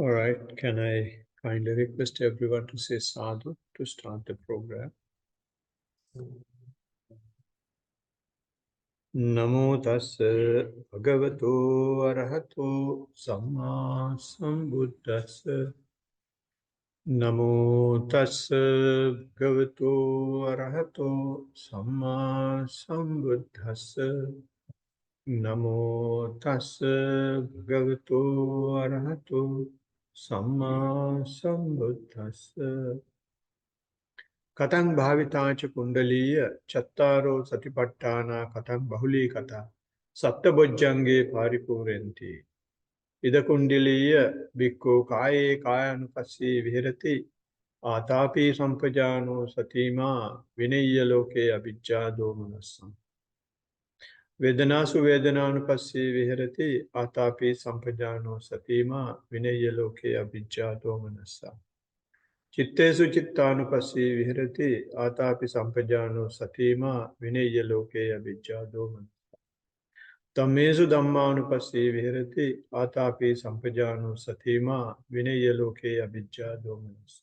All right, can I kindly request everyone to say sadhu to start the program? Namo tassa bhagavato arahato samma sambuddhassa. Namo tassa bhagavato arahato samma sambuddhassa. Namo tassa bhagavato arahato samma sambuddhassa. Katang bhavitacha kundaliya chattaro satipattana katang bahuli kata saptabojjange paripurenti. Ida kundaliya bhikkhu kaye kayanupassi vihirati atapi sampajano satima vinayya loke abhijja domanasam. Vedanasu vedananupassi vihirati atapi sampajano satima vinayya loke abhijja domanasam. Chittesu chittanupassī vihirati atapi sampajano satīma vinayya loke abhijja doman. Tammesu dhammanupassī vihirati atapi sampajano satīma vinayya loke abhijja domanas.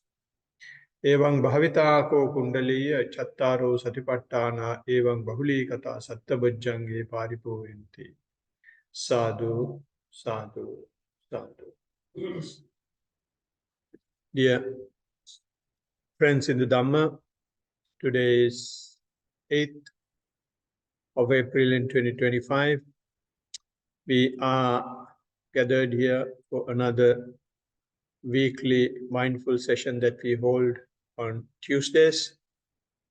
Evang bhavitako kundaliya chattaro satipattana evang bahuli kata sattabajjange paripurenti. Sadhu, sadhu, sadhu. Dear friends in the Dhamma, today is 8th of April in 2025. We are gathered here for another weekly mindful session that we hold on Tuesdays.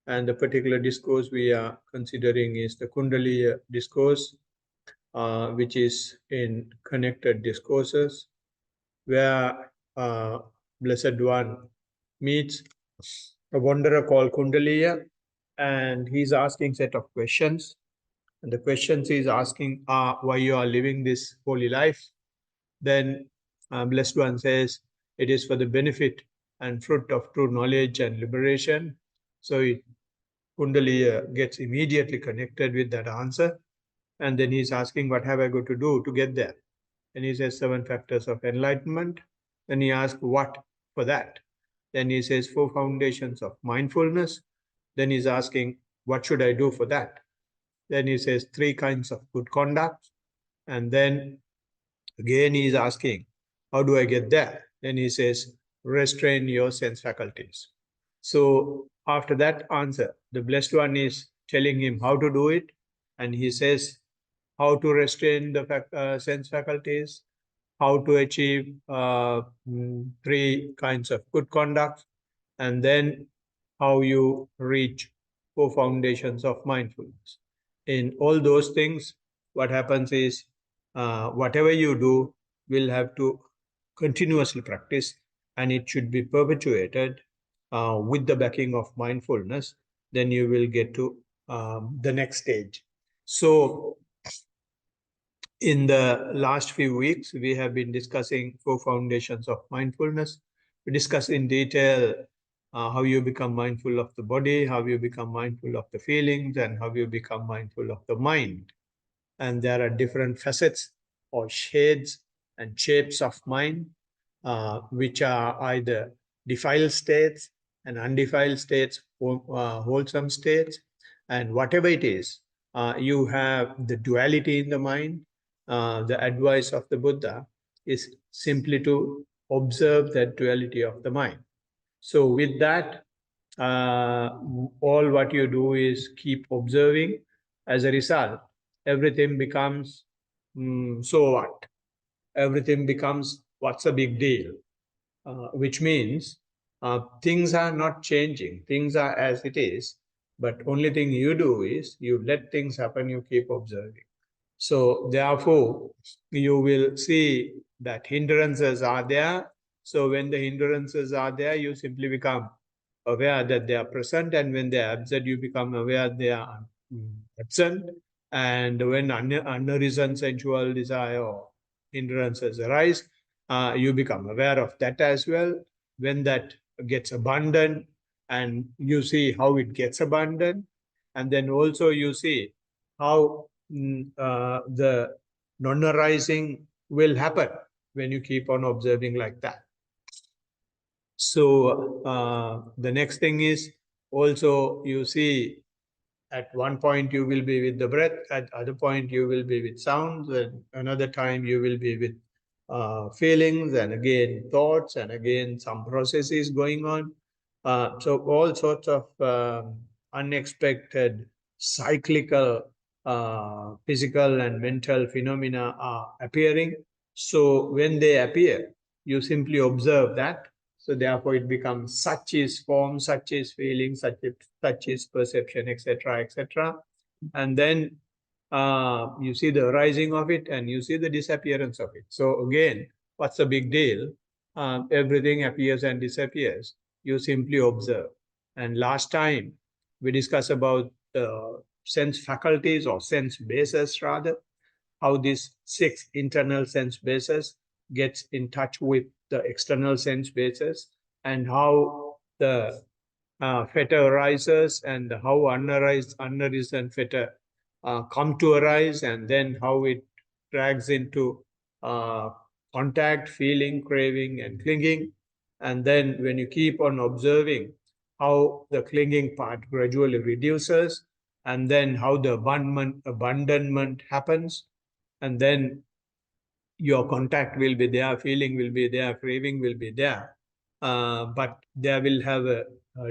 And the particular discourse we are considering is the Kundaliya discourse, which is in connected discourses, where Blessed One meets a wanderer called Kundaliya, and he's asking set of questions. And the questions he's asking are why you are living this holy life. Then Blessed One says it is for the benefit and fruit of true knowledge and liberation. So Kundaliya gets immediately connected with that answer. And then he's asking, what have I got to do to get there? And he says 7 factors of enlightenment. Then he asks, what for that? Then he says 4 foundations of mindfulness. Then he's asking, what should I do for that? Then he says 3 kinds of good conduct. And then again he's asking, how do I get there? Then he says, restrain your sense faculties. So after that answer, the Blessed One is telling him how to do it. And he says how to restrain the sense faculties, how to achieve 3 kinds of good conduct, and then how you reach 4 foundations of mindfulness. In all those things, what happens is whatever you do will have to continuously practice, and it should be perpetuated with the backing of mindfulness. Then you will get to the next stage. So in the last few weeks, we have been discussing 4 foundations of mindfulness. We discussed in detail how you become mindful of the body, how you become mindful of the feelings, and how you become mindful of the mind. And there are different facets or shades and shapes of mind, which are either defiled states and undefiled states, wholesome states. And whatever it is, you have the duality in the mind. The advice of the Buddha is simply to observe that duality of the mind. So with that, all what you do is keep observing. As a result, everything becomes, so what? Everything becomes, what's a big deal? Which means things are not changing. Things are as it is. But only thing you do is you let things happen, you keep observing. So therefore, you will see that hindrances are there. So when the hindrances are there, you simply become aware that they are present. And when they are absent, you become aware they are absent. And when unreasoned sensual desire or hindrances arise, you become aware of that as well. When that gets abandoned, and you see how it gets abandoned, and then also you see how the non-arising will happen when you keep on observing like that. So the next thing is also you see at one point you will be with the breath, at other point you will be with sounds, and another time you will be with feelings, and again thoughts, and again some processes going on. So all sorts of unexpected cyclical physical and mental phenomena are appearing. So when they appear, you simply observe that. So therefore it becomes such is form, such is feeling, such is perception, etc., etc. And then you see the arising of it and you see the disappearance of it. So again, what's the big deal? Everything appears and disappears. You simply observe. And last time we discussed about the sense faculties or sense bases rather, how these 6 internal sense bases gets in touch with the external sense bases, and how the fetter arises and how unarisen fetter come to arise, and then how it drags into uh, contact, feeling, craving, and clinging. And then when you keep on observing how the clinging part gradually reduces, and then how the abandonment happens, and then your contact will be there, feeling will be there, craving will be there, but there will have a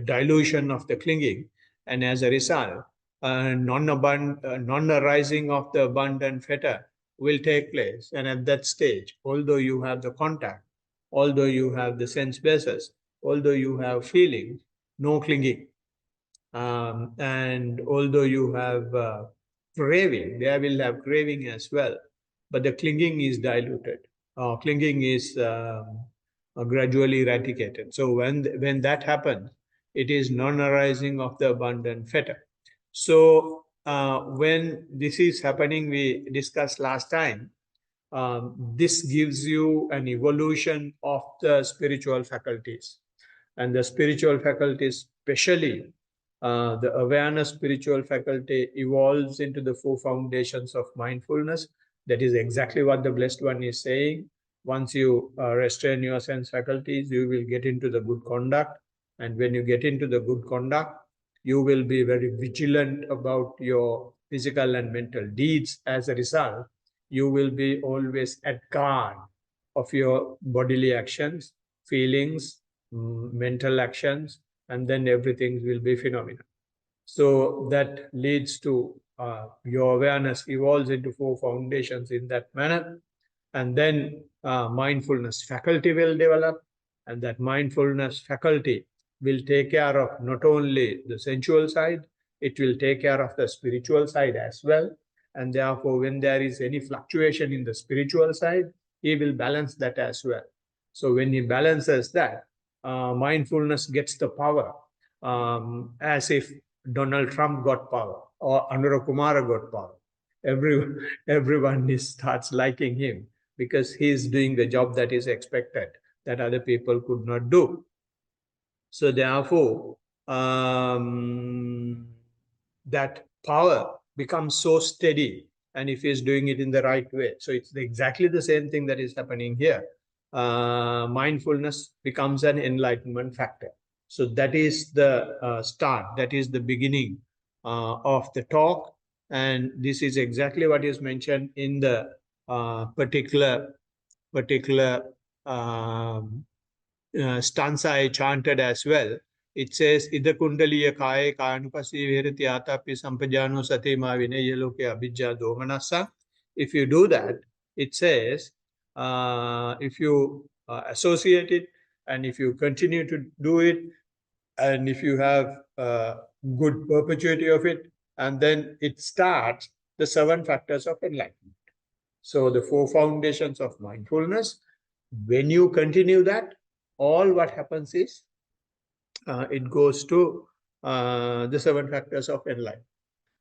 dilution of the clinging, and as a result, non-arising of the abundant fetter will take place. And at that stage, although you have the contact, although you have the sense basis, although you have feelings, no clinging. And although you have craving, they will have craving as well, but the clinging is diluted. Clinging is gradually eradicated. So when that happens, it is non-arising of the abundant fetter. So when this is happening, we discussed last time, this gives you an evolution of the spiritual faculties. And the spiritual faculties, especially the awareness spiritual faculty, evolves into the 4 foundations of mindfulness. That is exactly what the Blessed One is saying. Once you restrain your sense faculties, you will get into the good conduct. And when you get into the good conduct, you will be very vigilant about your physical and mental deeds. As a result, you will be always at guard of your bodily actions, feelings, mental actions, and then everything will be phenomena. So that leads to your awareness evolves into 4 foundations in that manner. And then mindfulness faculty will develop, and that mindfulness faculty will take care of not only the sensual side, it will take care of the spiritual side as well. And therefore, when there is any fluctuation in the spiritual side, he will balance that as well. So when he balances that, mindfulness gets the power, as if Donald Trump got power or Anura Kumara got power. Everyone starts liking him because he is doing the job that is expected, that other people could not do. So therefore, that power becomes so steady, and if he's doing it in the right way. So it's exactly the same thing that is happening here. Mindfulness becomes an enlightenment factor. So that is the start, that is the beginning of the talk. And this is exactly what is mentioned in the particular stanza I chanted as well. It says, Ida Kundaliya Kaya Kayanupasi Virati Atapi Sampajano Satima Vinayaloke Abhijja Domanasa. If you do that, it says, if you associate it, and if you continue to do it, and if you have good perpetuity of it, and then it starts the 7 factors of enlightenment. So the 4 foundations of mindfulness, when you continue that, all what happens is it goes to the 7 factors of enlightenment.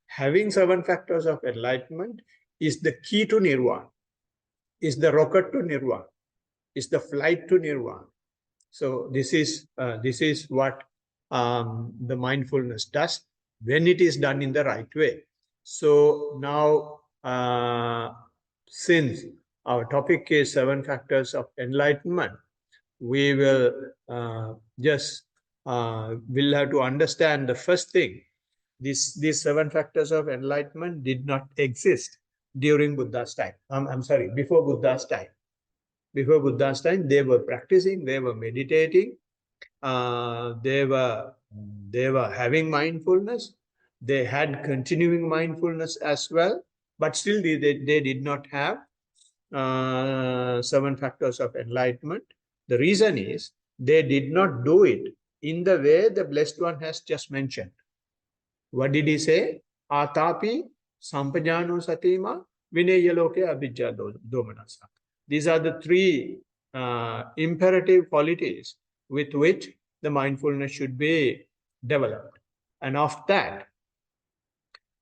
Having 7 factors of enlightenment is the key to nirvana, is the rocket to nirvana, is the flight to nirvana. So this is what the mindfulness does when it is done in the right way. So now, since Our topic is 7 factors of enlightenment. We will will have to understand the first thing. These 7 factors of enlightenment did not exist during Buddha's time. I'm sorry, before Buddha's time. Before Buddha's time, they were practicing, they were meditating, they were having mindfulness. They had continuing mindfulness as well, but still they did not have 7 factors of enlightenment. The reason is they did not do it in the way the Blessed One has just mentioned. What did he say? Atapi, sampajano satima, vinayaloke abhijja domanasa. These are the 3 imperative qualities with which the mindfulness should be developed. And of that,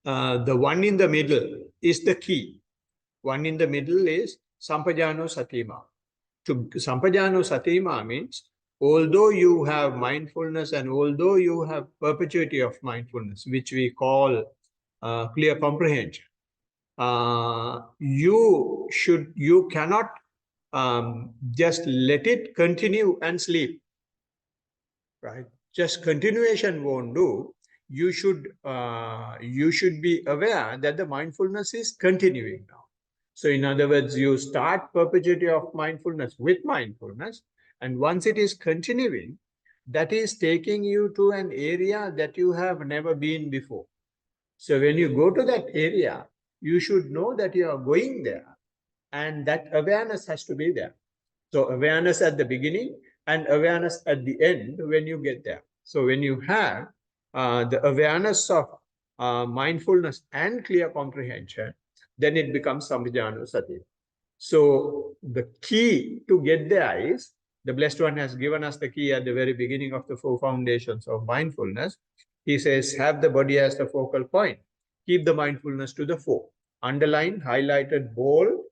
the one in the middle is the key. One in the middle is sampajano satima. To sampajano satima means, although you have mindfulness and although you have perpetuity of mindfulness, which we call clear comprehension, you cannot just let it continue and sleep, right? Just continuation won't do. You should be aware that the mindfulness is continuing now. So in other words, you start perpetuity of mindfulness with mindfulness, and once it is continuing, that is taking you to an area that you have never been before. So when you go to that area, you should know that you are going there, and that awareness has to be there. So awareness at the beginning and awareness at the end when you get there. So when you have the awareness of mindfulness and clear comprehension, then it becomes sampajano sati. So the key to get there is, the Blessed One has given us the key at the very beginning of the 4 foundations of mindfulness. He says, have the body as the focal point. Keep the mindfulness to the fore. Underlined, highlighted, bold,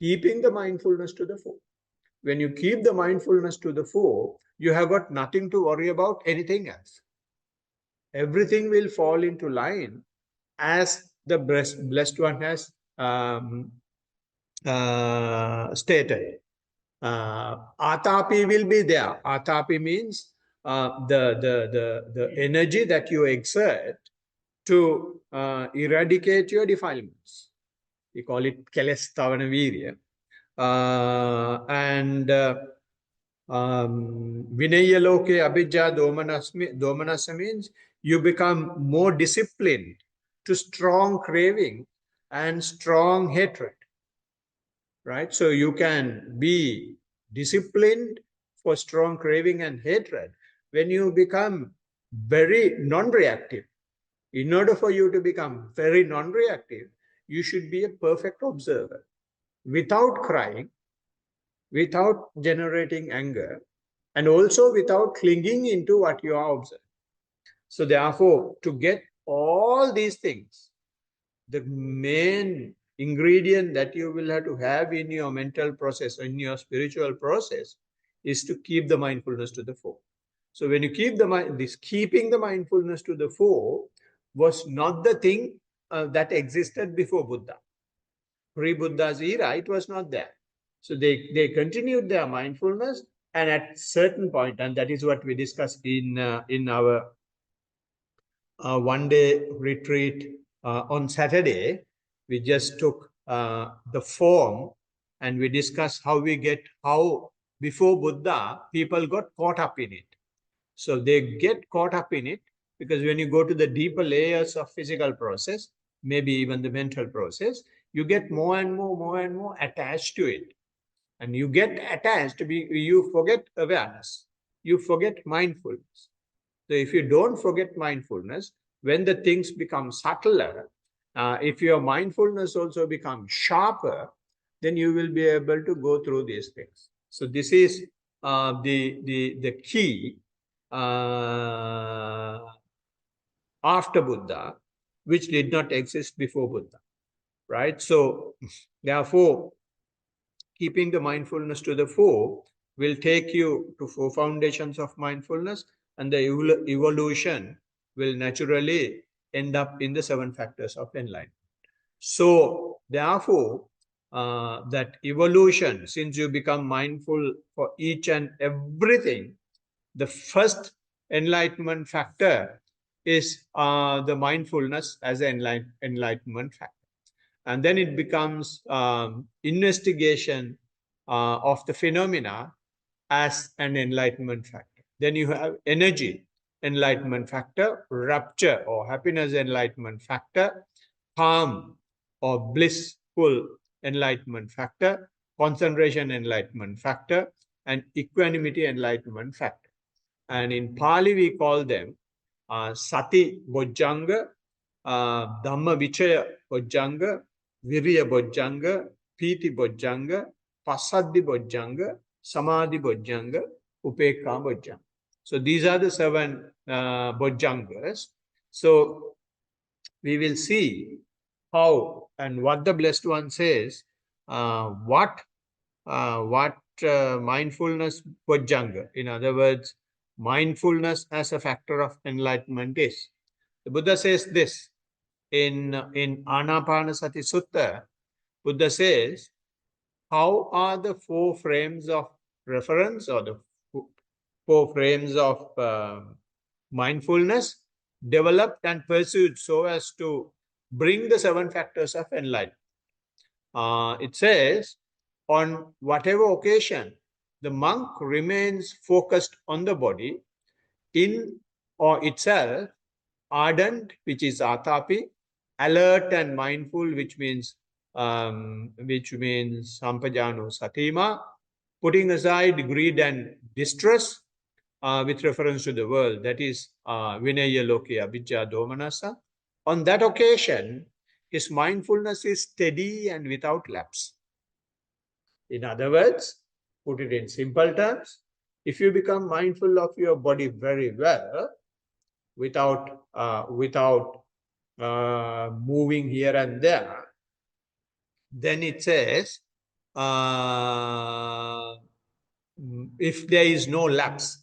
keeping the mindfulness to the fore. When you keep the mindfulness to the fore, you have got nothing to worry about anything else. Everything will fall into line as the Blessed One has stated. Atapi will be there. Atapi means the energy that you exert to eradicate your defilements. We call it Kelestavana Virya. And Vinayaloke Abhijja Domanasa means you become more disciplined to strong craving and strong hatred. Right? So you can be disciplined for strong craving and hatred when you become very non-reactive. In order for you to become very non-reactive, you should be a perfect observer. Without crying, without generating anger, and also without clinging into what you are observing. So therefore, to get all these things, the main ingredient that you will have in your mental process, in your spiritual process, is to keep the mindfulness to the fore. So when you keep keeping the mindfulness to the fore was not the thing that existed before Buddha. Pre-Buddha's era, it was not there. So they continued their mindfulness, and at certain point, and that is what we discussed in our one-day retreat on Saturday. We just took the form, and we discussed how before Buddha, people got caught up in it. So they get caught up in it because when you go to the deeper layers of physical process, maybe even the mental process, you get more and more attached to it. And you get attached, you forget awareness. You forget mindfulness. So if you don't forget mindfulness, when the things become subtler, if your mindfulness also becomes sharper, then you will be able to go through these things. So this is the key after Buddha, which did not exist before Buddha, right? So therefore, keeping the mindfulness to the fore will take you to 4 foundations of mindfulness, and the evolution will naturally end up in the 7 factors of enlightenment. So therefore, that evolution, since you become mindful for each and everything, the first enlightenment factor is the mindfulness as an enlightenment factor. And then it becomes investigation of the phenomena as an enlightenment factor. Then you have energy, enlightenment factor, rapture or happiness, enlightenment factor, calm or blissful, enlightenment factor, concentration, enlightenment factor, and equanimity, enlightenment factor. And in Pali, we call them Sati Bojjanga, Dhamma Vichaya Bojjanga, Virya Bojjanga, Piti Bojjanga, Passaddhi Bojjanga, Samadhi Bojjanga, Upekha Bojjanga. So these are the 7 Bojjangas. So we will see how and what the Blessed One says, what mindfulness Bojjanga, in other words, mindfulness as a factor of enlightenment is. The Buddha says this in Anapanasati Sutta. Buddha says, how are the 4 frames of reference or the 4 frames of mindfulness developed and pursued so as to bring the 7 factors of enlightenment? It says, on whatever occasion, the monk remains focused on the body, in or itself, ardent, which is atapi, alert and mindful, which means sampajano satima, putting aside greed and distress with reference to the world, that is vinaya lokya abhijja domanasa. On that occasion, his mindfulness is steady and without lapse. In other words, put it in simple terms, if you become mindful of your body very well, without moving here and there, then it says, if there is no lapse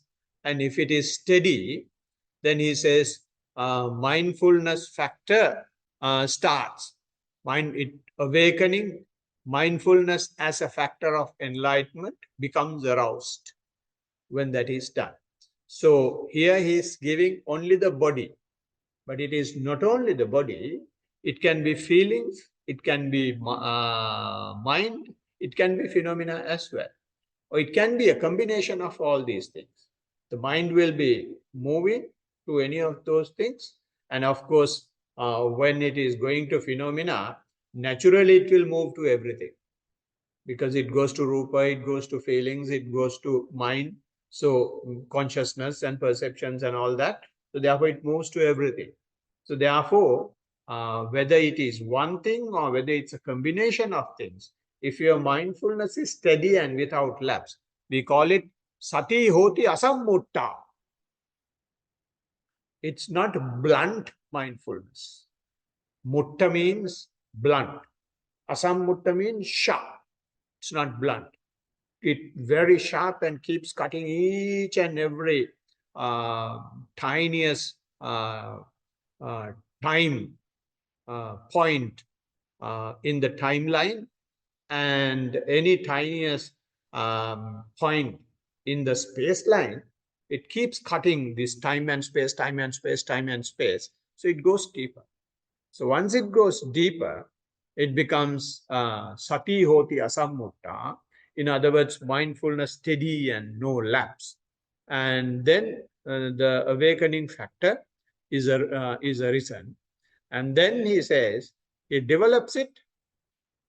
and if it is steady, then he says mindfulness factor starts. Awakening, mindfulness as a factor of enlightenment becomes aroused when that is done. So here he is giving only the body, but it is not only the body, it can be feelings, it can be mind, it can be phenomena as well. Or it can be a combination of all these things. The mind will be moving to any of those things. And of course, when it is going to phenomena, naturally it will move to everything. Because it goes to rupa, it goes to feelings, it goes to mind. So consciousness and perceptions and all that. So therefore it moves to everything. So therefore, whether it is one thing or whether it's a combination of things, if your mindfulness is steady and without lapse, we call it sati hoti asammutta. It's not blunt mindfulness. Mutta means blunt. Asammutta means sharp. It's not blunt. It's very sharp and keeps cutting each and every tiniest time point in the timeline, and any tiniest point in the space line, it keeps cutting this time and space, time and space, time and space. So it goes deeper. So once it goes deeper, it becomes sati hoti asammutta. In other words, mindfulness steady and no lapse. And then the awakening factor is arisen. And then he says, he develops it,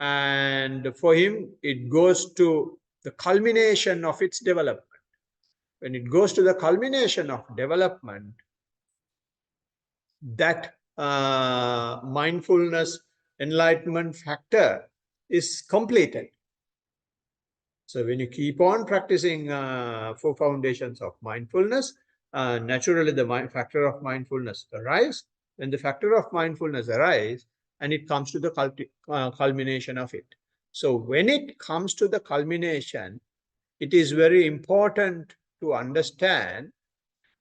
and for him, it goes to the culmination of its development. When it goes to the culmination of development, that mindfulness enlightenment factor is completed. So when you keep on practicing 4 foundations of mindfulness, naturally the factor of mindfulness arises. When the factor of mindfulness arises, and it comes to the culmination of it. So when it comes to the culmination, it is very important to understand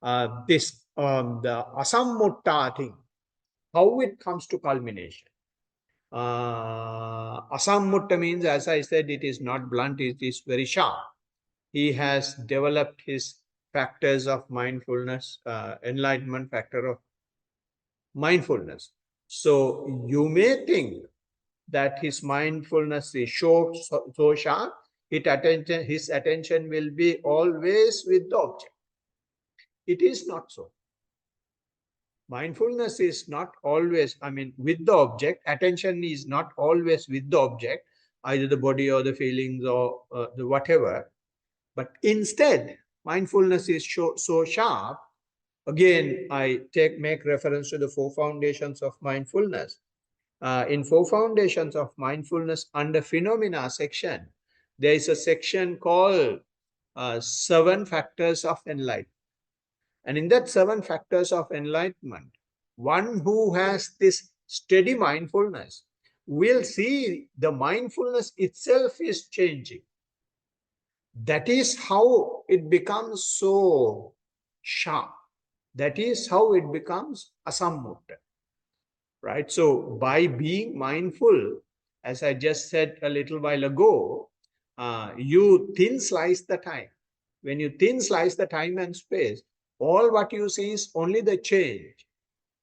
the asammutta thing, how it comes to culmination. Asammutta means, as I said, it is not blunt, it is very sharp. He has developed his factors of mindfulness, enlightenment factor of mindfulness. So you may think that his mindfulness is so sharp, his attention will be always with the object. It is not so. Mindfulness is not always, with the object. Attention is not always with the object, either the body or the feelings or the whatever. But instead, mindfulness is so sharp. Again, I make reference to the four foundations of mindfulness. In four foundations of mindfulness, under phenomena section, there is a section called seven factors of enlightenment. And in that seven factors of enlightenment, one who has this steady mindfulness will see the mindfulness itself is changing. That is how it becomes so sharp. That is how it becomes asammutta. Right? So by being mindful, as I just said a little while ago, you thin slice the time. When you thin slice the time and space, all what you see is only the change.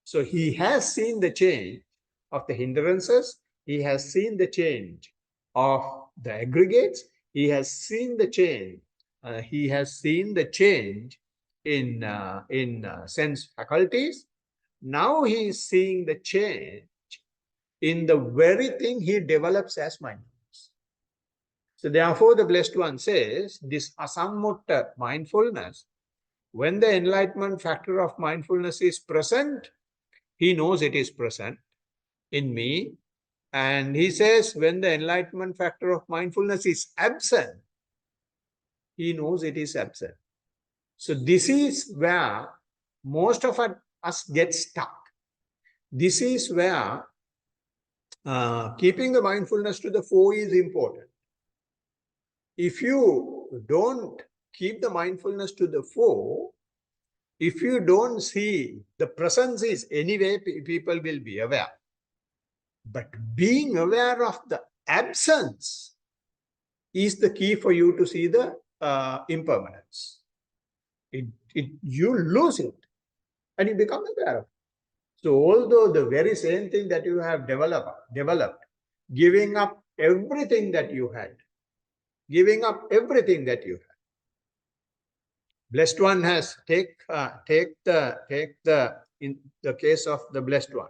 So he has seen the change of the hindrances. He has seen the change of the aggregates. He has seen the change. He has seen the change in sense faculties. Now he is seeing the change in the very thing he develops as mindfulness. So therefore, the Blessed One says, this asammutta mindfulness, when the enlightenment factor of mindfulness is present, he knows it is present in me. And he says, when the enlightenment factor of mindfulness is absent, he knows it is absent. So this is where most of us get stuck. This is where keeping the mindfulness to the four is important. If you don't keep the mindfulness to the four, if you don't see the presence is anyway, people will be aware. But being aware of the absence is the key for you to see the impermanence. You lose it and you become aware of it. So although the very same thing that you have developed, giving up everything that you had, Blessed One has take in the case of the Blessed One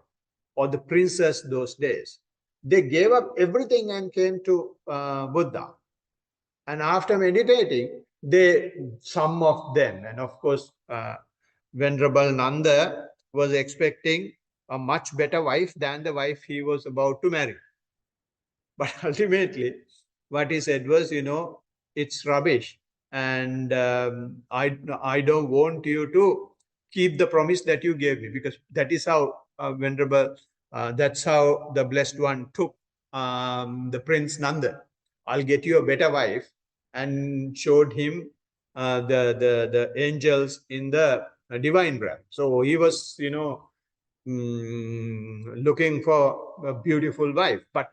or the princess those days. They gave up everything and came to Buddha. And after meditating, some of them, and of course, Venerable Nanda was expecting a much better wife than the wife he was about to marry. But ultimately, what he said was, it's rubbish. And I don't want you to keep the promise that you gave me, because that is how that's how the Blessed One took the Prince Nanda. I'll get you a better wife, and showed him the angels in the divine realm. So he was, looking for a beautiful wife. But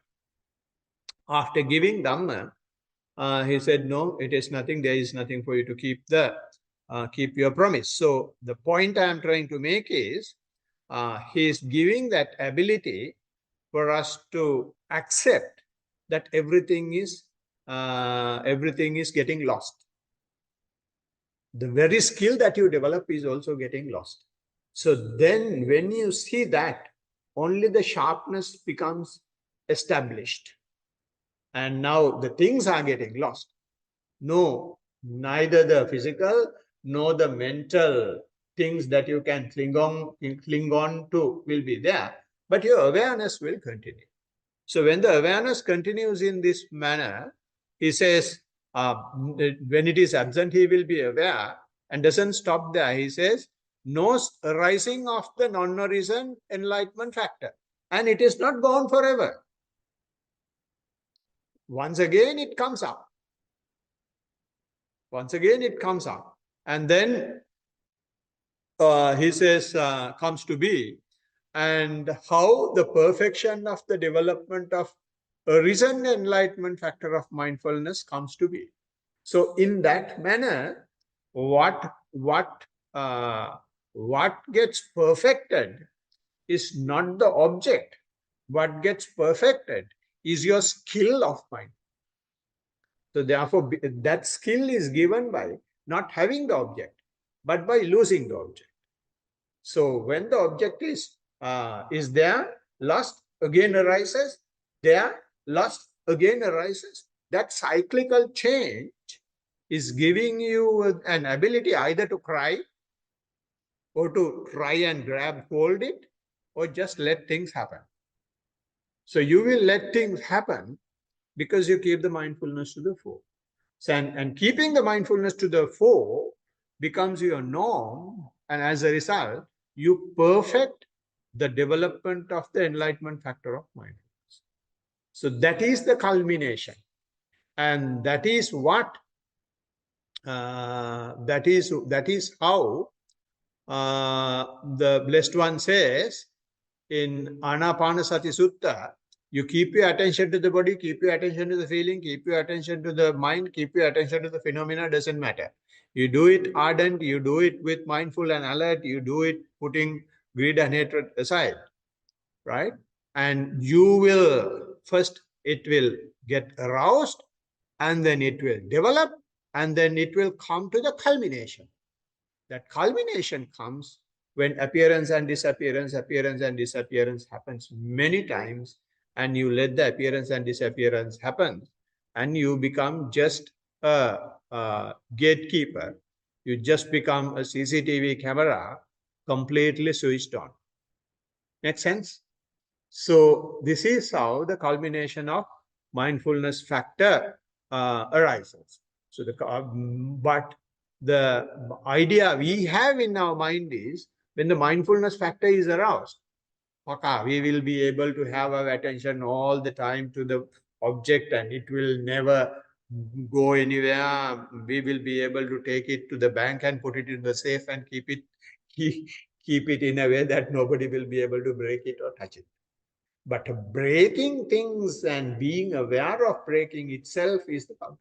after giving Dhamma, he said, no, it is nothing. There is nothing for you to keep your promise. So the point I am trying to make is, he is giving that ability for us to accept that everything is getting lost. The very skill that you develop is also getting lost. So then when you see that, only the sharpness becomes established. And now the things are getting lost. No, neither the physical nor the mental things that you can cling on to will be there, but your awareness will continue. So when the awareness continues in this manner, he says, when it is absent, he will be aware, and doesn't stop there. He says, no arising of the non-arisen enlightenment factor. And it is not gone forever. Once again, it comes up. Once again, it comes up. And then he says, comes to be, and how the perfection of the development of a risen enlightenment factor of mindfulness comes to be. So in that manner, what what uh, what gets perfected is not the object. What gets perfected is your skill of mind. So therefore, that skill is given by not having the object, but by losing the object. So when the object is there, lust again arises, there, lust again arises. That cyclical change is giving you an ability either to cry or to try and grab hold it or just let things happen. So you will let things happen because you keep the mindfulness to the fore. So, and keeping the mindfulness to the fore becomes your norm, and as a result, you perfect the development of the enlightenment factor of mindfulness. So that is the culmination, and that is what that is how the blessed one says in Anapanasati Sutta, you keep your attention to the body, keep your attention to the feeling, keep your attention to the mind, keep your attention to the phenomena, doesn't matter. You do it ardent, you do it with mindful and alert, you do it putting greed and hatred aside, right? And you will, first it will get aroused, and then it will develop, and then it will come to the culmination. That culmination comes when appearance and disappearance happens many times, and you let the appearance and disappearance happen, and you become just a gatekeeper. You just become a CCTV camera completely switched on. Make sense? So this is how the culmination of mindfulness factor arises. So but the idea we have in our mind is when the mindfulness factor is aroused, we will be able to have our attention all the time to the object, and it will never go anywhere. We will be able to take it to the bank and put it in the safe and keep it in a way that nobody will be able to break it or touch it. But breaking things and being aware of breaking itself is the culmination.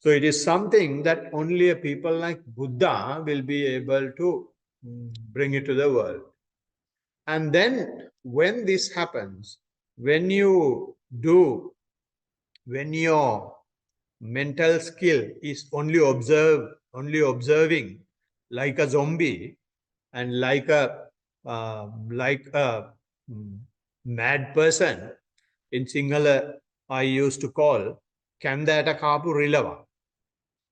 So it is something that only a people like Buddha will be able to bring it to the world. And then when this happens, when your mental skill is only observing like a zombie, and like a mad person, in Sinhala I used to call Kandata Kapu Rilava,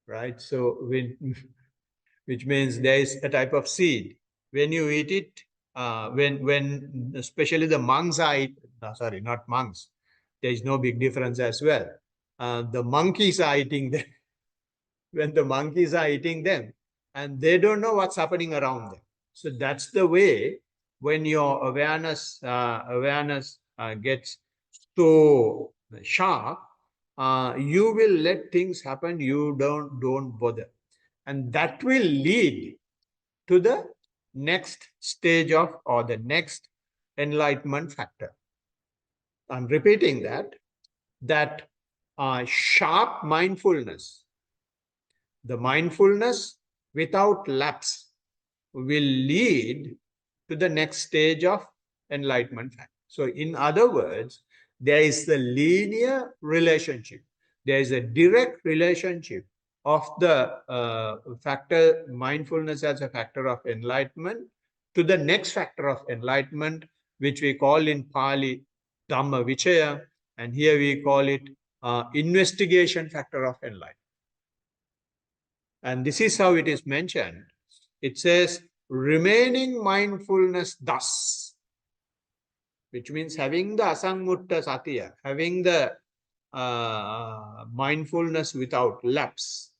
right? So which means there is a type of seed. When you eat it, when especially the monks are sorry, not monks, there is no big difference as well. The monkeys are eating them. When the monkeys are eating them, and they don't know what's happening around them. So that's the way when your awareness gets so sharp, you will let things happen. You don't bother, and that will lead to the next stage of, or the next enlightenment factor. I'm repeating that sharp mindfulness, the mindfulness without lapse, will lead to the next stage of enlightenment factor. So in other words, there is a linear relationship. There is a direct relationship of the factor mindfulness as a factor of enlightenment to the next factor of enlightenment, which we call in Pali Dhamma Vichaya, and here we call it investigation factor of enlightenment. And this is how it is mentioned. It says, remaining mindfulness thus, which means having the asangutta satya, having the mindfulness without lapse,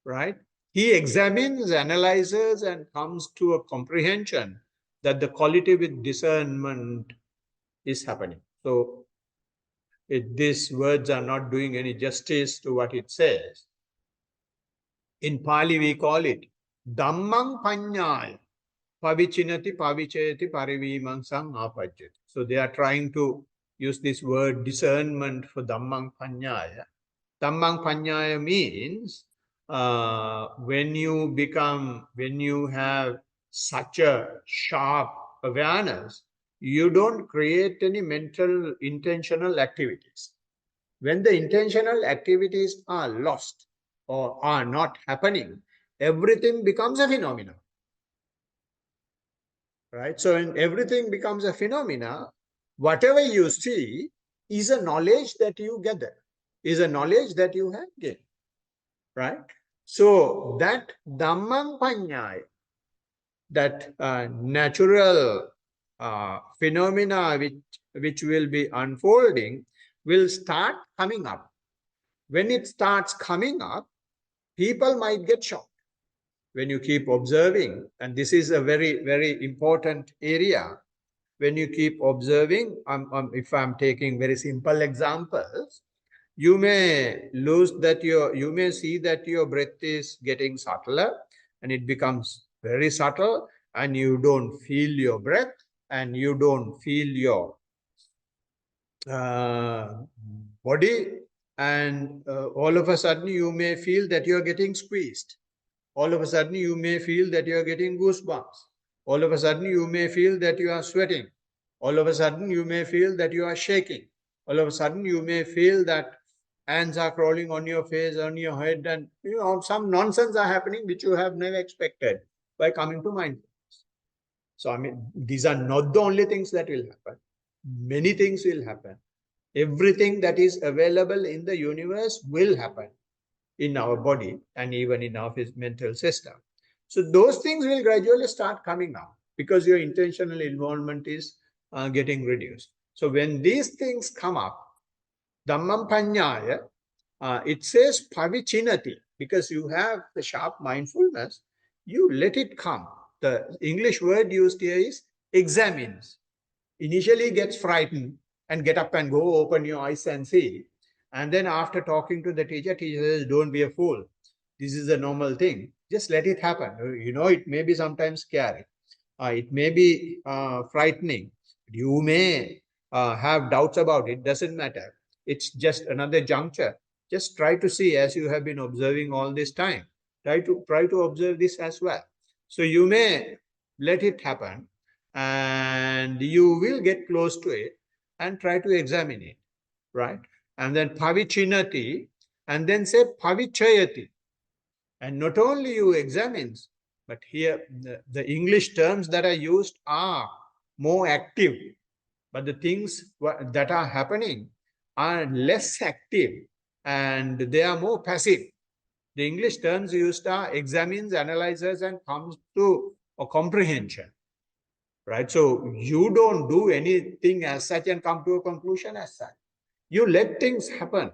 right? He examines, analyzes, and comes to a comprehension that the quality with discernment is happening. So these words are not doing any justice to what it says. In Pali, we call it Dhammang Panyaya. Pavichinati, pavichayati, parivimangsang apajyati. So they are trying to use this word discernment for Dhammang Panyaya. Dhammang Panyaya means when you have such a sharp awareness, you don't create any mental intentional activities. When the intentional activities are lost or are not happening, everything becomes a phenomenon. Right? So when everything becomes a phenomena, whatever you see is a knowledge that you gather, is a knowledge that you have gained. Right? So that Dhammam Panyaya, that natural phenomena which will be unfolding, will start coming up. When it starts coming up, people might get shocked. When you keep observing, and this is a very, very important area, when you keep observing, if I'm taking very simple examples, you may you may see that your breath is getting subtler and it becomes very subtle, and you don't feel your breath and you don't feel your body, and all of a sudden you may feel that you're getting squeezed. All of a sudden you may feel that you're getting goosebumps. All of a sudden you may feel that you are sweating. All of a sudden you may feel that you are shaking. All of a sudden you may feel that ants are crawling on your face, on your head, and some nonsense are happening which you have never expected by coming to mindfulness. So I mean, these are not the only things that will happen. Many things will happen. Everything that is available in the universe will happen in our body and even in our mental system. So those things will gradually start coming out because your intentional involvement is getting reduced. So when these things come up, Dhammam Panyaya, it says Pavichinati, because you have the sharp mindfulness, you let it come. The English word used here is examines. Initially gets frightened and get up and go, open your eyes and see. And then after talking to the teacher says, don't be a fool. This is a normal thing. Just let it happen. It may be sometimes scary. It may be frightening. You may have doubts about it. Doesn't matter. It's just another juncture. Just try to see as you have been observing all this time. Try to observe this as well. So you may let it happen, and you will get close to it and try to examine it, right? And then pavichinati, and then say pavichayati. And not only you examines, but here the English terms that are used are more active, but the things that are happening are less active and they are more passive. The English terms used are examines, analyzes, and comes to a comprehension. Right? So you don't do anything as such and come to a conclusion as such. You let things happen.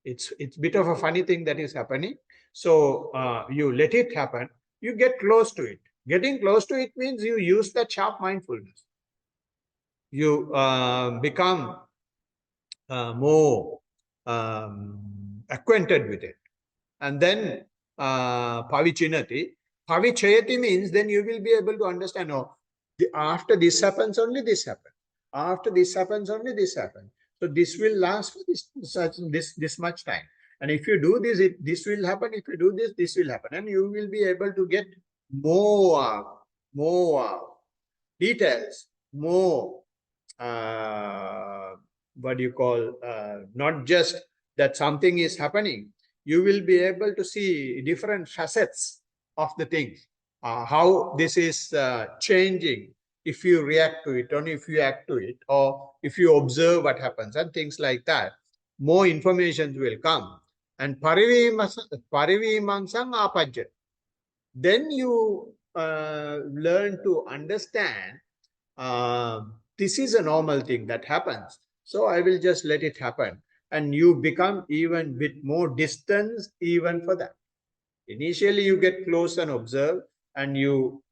It's a bit of a funny thing that is happening. So you let it happen. You get close to it. Getting close to it means you use that sharp mindfulness. You become more acquainted with it. And then pavichinati. Pavichayati means then you will be able to understand, after this happens, only this happens. After this happens, only this happens. So this will last for this much time. And if you do this, this will happen. If you do this, this will happen. And you will be able to get more details, more what do you call, not just that something is happening. You will be able to see different facets of the things, how this is changing if you react to it, or if you act to it, or if you observe what happens, and things like that. More information will come. And parivimangsang apajjat. Then you learn to understand this is a normal thing that happens. So I will just let it happen. And you become even with more distance even for that. Initially, you get close and observe, and you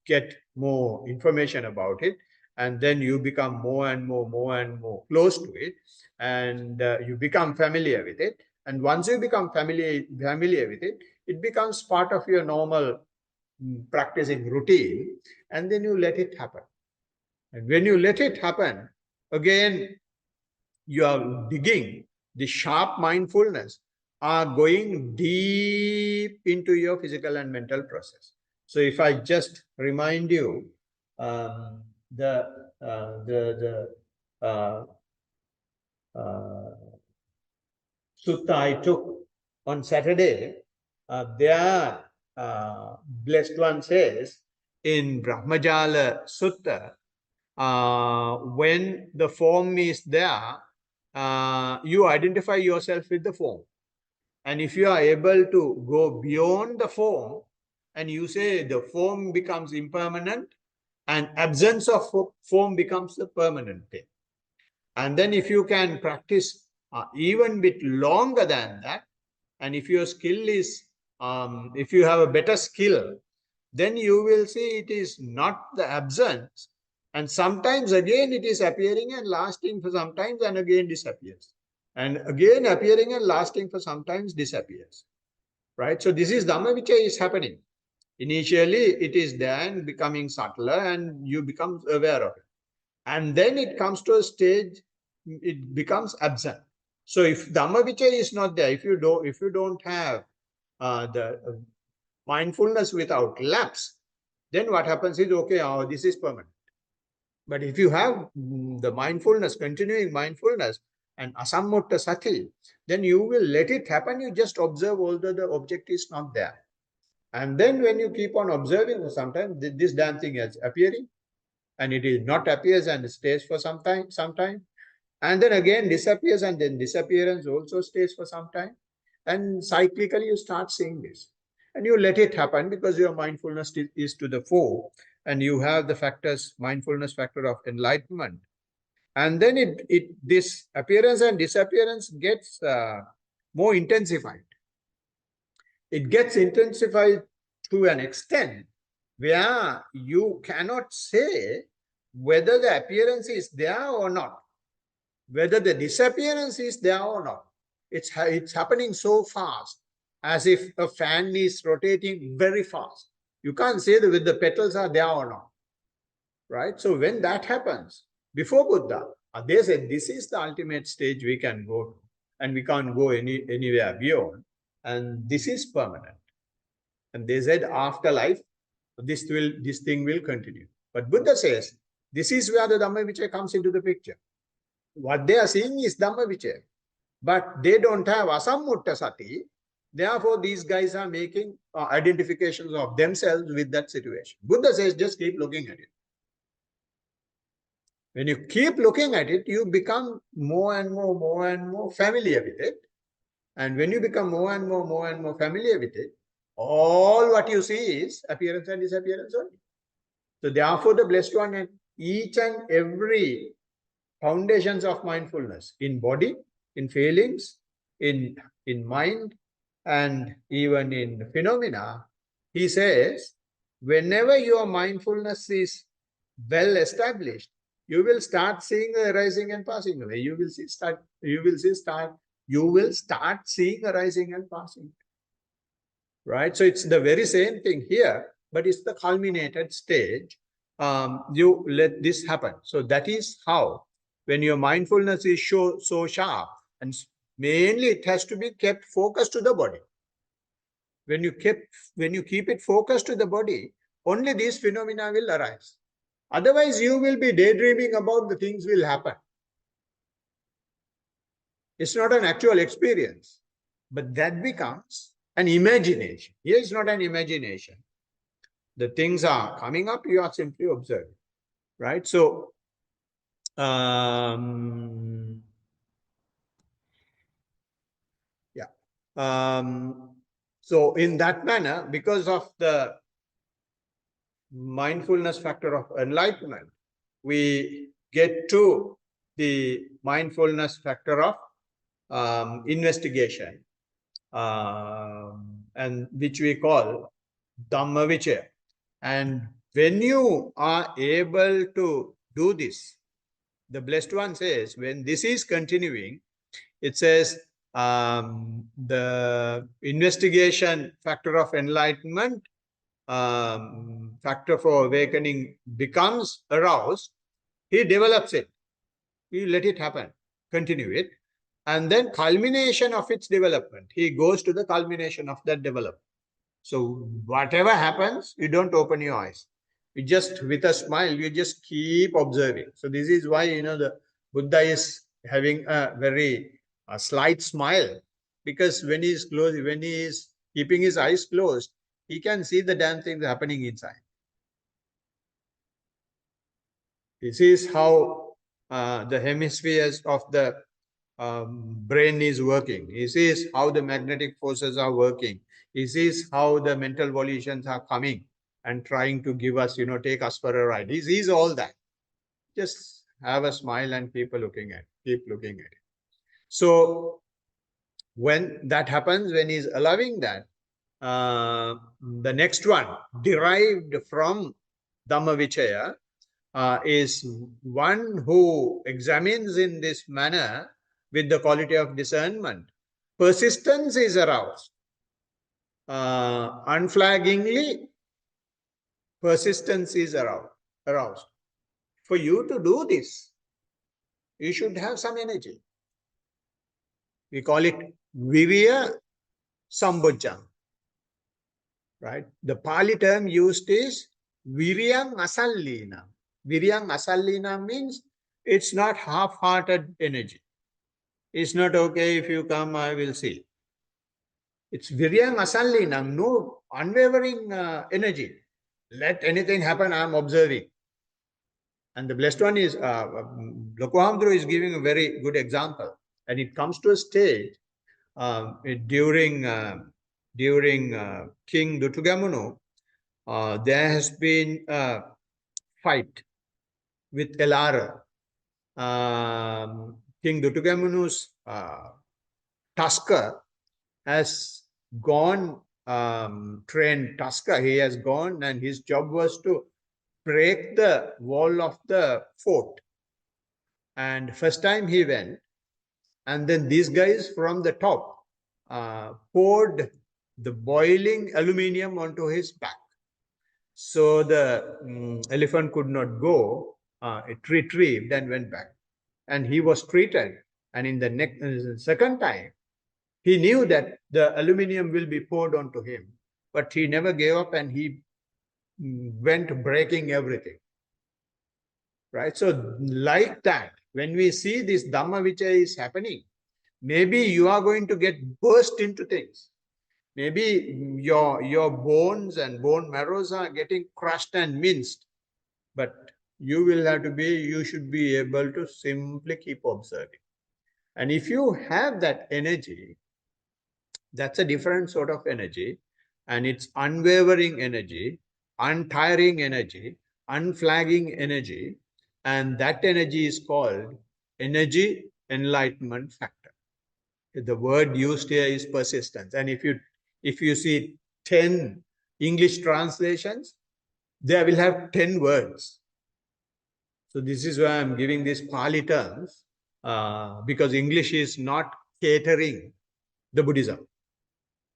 get more information about it. And then you become more and more close to it. And you become familiar with it. And once you become familiar with it, it becomes part of your normal practicing routine, and then you let it happen. And when you let it happen, again, you are digging the sharp mindfulness are going deep into your physical and mental process. So if I just remind you the uh, uh, Sutta I took on Saturday, there blessed one says in Brahmajala Sutta, when the form is there, you identify yourself with the form. And if you are able to go beyond the form, and you say the form becomes impermanent, and absence of form becomes the permanent thing. And then if you can practice even bit longer than that, and if your skill is, if you have a better skill, then you will see it is not the absence. And sometimes again it is appearing and lasting for sometimes and again disappears. And again appearing and lasting for sometimes disappears. Right? So this is Dhamma which is happening. Initially it is there and becoming subtler and you become aware of it. And then it comes to a stage, it becomes absent. So if Dhamma Vichaya is not there, if you don't have the mindfulness without lapse, then what happens is, okay, oh, this is permanent. But if you have the mindfulness, continuing mindfulness and asammutta sati, then you will let it happen. You just observe although the object is not there. And then when you keep on observing, sometimes this damn thing is appearing and it is not appears and stays for some time, and then again disappears and then disappearance also stays for some time. And cyclically you start seeing this. And you let it happen because your mindfulness is to the fore and you have the factors, mindfulness factor of enlightenment. And then this appearance and disappearance gets more intensified. It gets intensified to an extent where you cannot say whether the appearance is there or not, whether the disappearance is there or not. It's happening so fast, as if a fan is rotating very fast. You can't say whether the petals are there or not, right? So when that happens, before Buddha, they said this is the ultimate stage we can go to, and we can't go anywhere beyond, and this is permanent. And they said afterlife, this thing will continue. But Buddha says this is where the Dhamma Vichaya comes into the picture. What they are seeing is Dhamma Vichaya, but they don't have asammutta sati. Therefore, these guys are making identifications of themselves with that situation. Buddha says just keep looking at it. When you keep looking at it, you become more and more familiar with it. And when you become more and more familiar with it, all what you see is appearance and disappearance only. So therefore, the Blessed One and each and every foundations of mindfulness in body, in feelings, in mind, and even in phenomena, he says, whenever your mindfulness is well established, you will start seeing the arising and passing away. You will start seeing arising and passing. Right? So it's the very same thing here, but it's the culminated stage. You let this happen. So that is how, when your mindfulness is so sharp, and mainly it has to be kept focused to the body. When you keep it focused to the body, only these phenomena will arise. Otherwise, you will be daydreaming about the things will happen. It's not an actual experience, but that becomes an imagination. Here is not an imagination. The things are coming up, you are simply observing, right? So, yeah. So in that manner, because of the mindfulness factor of enlightenment, we get to the mindfulness factor of investigation, and which we call Dhamma Vichaya. And when you are able to do this, the Blessed One says, when this is continuing, it says the investigation factor of enlightenment factor for awakening becomes aroused, he develops it. He let it happen, continue it. And then culmination of its development, he goes to the culmination of that development. So whatever happens, you don't open your eyes. You just, with a smile, you just keep observing. So this is why, the Buddha is having a very slight smile, because when he is closed, when he is keeping his eyes closed, he can see the damn things happening inside. This is how the hemispheres of the brain is working. He sees how the magnetic forces are working. He sees how the mental volitions are coming and trying to give us, take us for a ride. He sees all that. Just have a smile and keep looking at it. So when that happens, when he's allowing that, the next one, derived from Dhammavichaya, is one who examines in this manner with the quality of discernment. Persistence is aroused. Unflaggingly, persistence is aroused. For you to do this, you should have some energy. We call it Viriya Sambojjam. Right? The Pali term used is Viryam Asallina. Viryam Asallina means it's not half-hearted energy. It's not okay if you come, I will see. It's Viryam Asallina, no unwavering energy. Let anything happen, I'm observing. And the blessed one is, Lokohamdru is giving a very good example. And it comes to a stage during King Dutugamunu, there has been a fight with Elara. King Dutugamunu's Tusker has gone, trained Tusker. He has gone, and his job was to break the wall of the fort. And first time he went, and then these guys from the top poured the boiling aluminium onto his back. So the elephant could not go. It retrieved and went back. And he was treated. And in the second time, he knew that the aluminium will be poured onto him. But he never gave up, and he went breaking everything. Right? So like that, when we see this Dhammavichaya is happening, maybe you are going to get burst into things. Maybe your bones and bone marrows are getting crushed and minced. But you should be able to simply keep observing. And if you have that energy, that's a different sort of energy. And it's unwavering energy, untiring energy, unflagging energy. And that energy is called energy enlightenment factor. The word used here is persistence. And if you see 10 English translations, they will have 10 words. So this is why I'm giving these Pali terms, because English is not catering the Buddhism.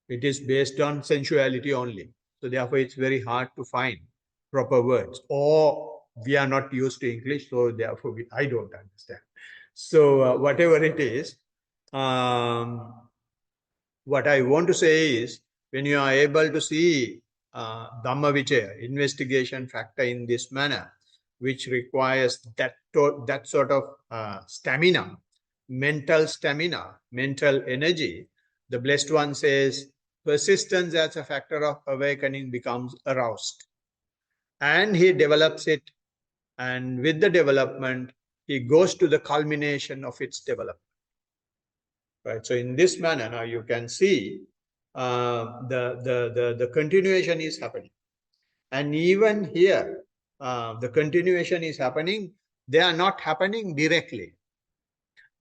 It is based on sensuality only. So therefore, it's very hard to find proper words. Or we are not used to English, so therefore I don't understand. So whatever it is, what I want to say is, when you are able to see Dhammavichaya, investigation factor in this manner, which requires that sort of stamina, mental energy, the blessed one says, persistence as a factor of awakening becomes aroused. And he develops it, and with the development, he goes to the culmination of its development. Right. So in this manner, now you can see the continuation is happening. And even here, the continuation is happening. They are not happening directly.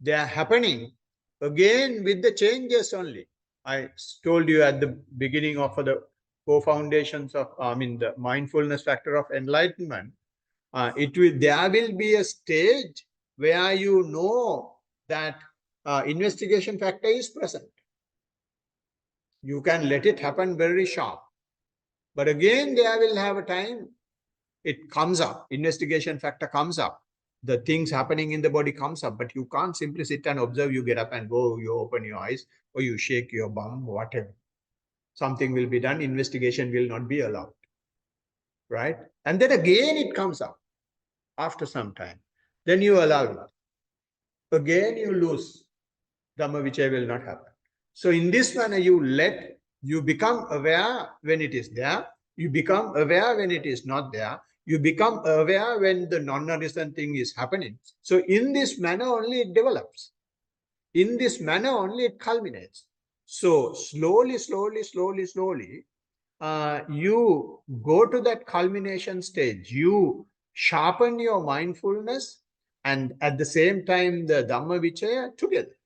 They are happening again with the changes only. I told you at the beginning of the co-foundations of, the mindfulness factor of enlightenment. There will be a stage where you know that investigation factor is present. You can let it happen very sharp. But again, there will have a time, it comes up, investigation factor comes up. The things happening in the body comes up, but you can't simply sit and observe. You get up and go, you open your eyes, or you shake your bum, whatever. Something will be done, investigation will not be allowed, right? And then again it comes up after some time. Then you allow it. Again you lose. Dhamma Vichaya will not happen. So in this manner, you become aware when it is there. You become aware when it is not there. You become aware when the non-nourishing thing is happening. So in this manner only it develops. In this manner only it culminates. So slowly, you go to that culmination stage. You sharpen your mindfulness and at the same time the Dhamma Vichaya together.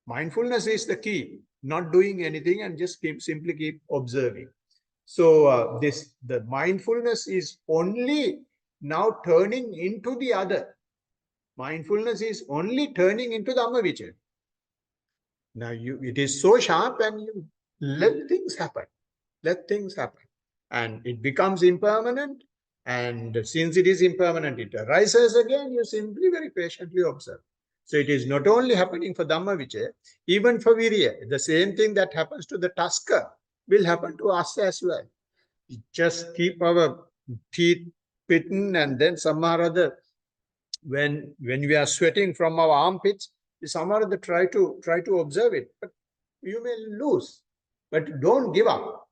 Mindfulness is the key, not doing anything and just simply keep observing. So the mindfulness is only now turning into the other. Mindfulness is only turning into the Dhamma Vichaya. Now it is so sharp and you let things happen. Let things happen. And it becomes impermanent. And since it is impermanent, it arises again. You simply very patiently observe. So it is not only happening for Dhamma Vichaya, even for Virya. The same thing that happens to the tusker will happen to us as well. We just keep our teeth bitten and then somehow or other, when we are sweating from our armpits, we somehow or other try to observe it. But you may lose. But don't give up.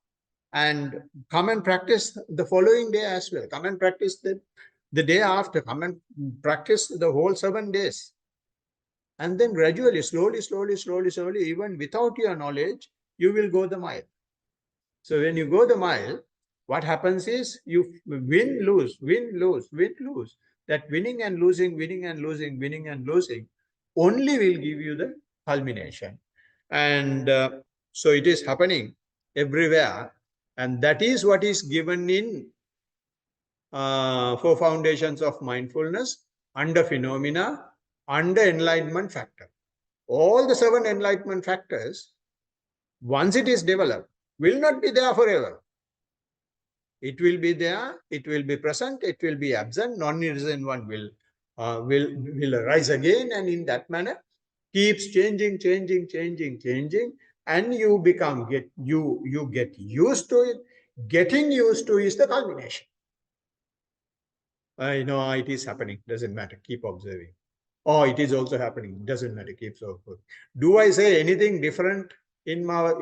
And come and practice the following day as well. Come and practice the day after. Come and practice the whole 7 days. And then gradually, slowly, even without your knowledge, you will go the mile. So when you go the mile, what happens is you win, lose. That winning and losing only will give you the culmination. And so it is happening everywhere. And that is what is given in 4 foundations of mindfulness, under phenomena, under enlightenment factor. All the 7 enlightenment factors, once it is developed, will not be there forever. It will be there, it will be present, it will be absent, non-resident one will arise again, and in that manner, keeps changing, and you get used to it. Getting used to is the culmination. I know it is happening, doesn't matter, keep observing. Oh, it is also happening, doesn't matter, keep observing. Do I say anything different in my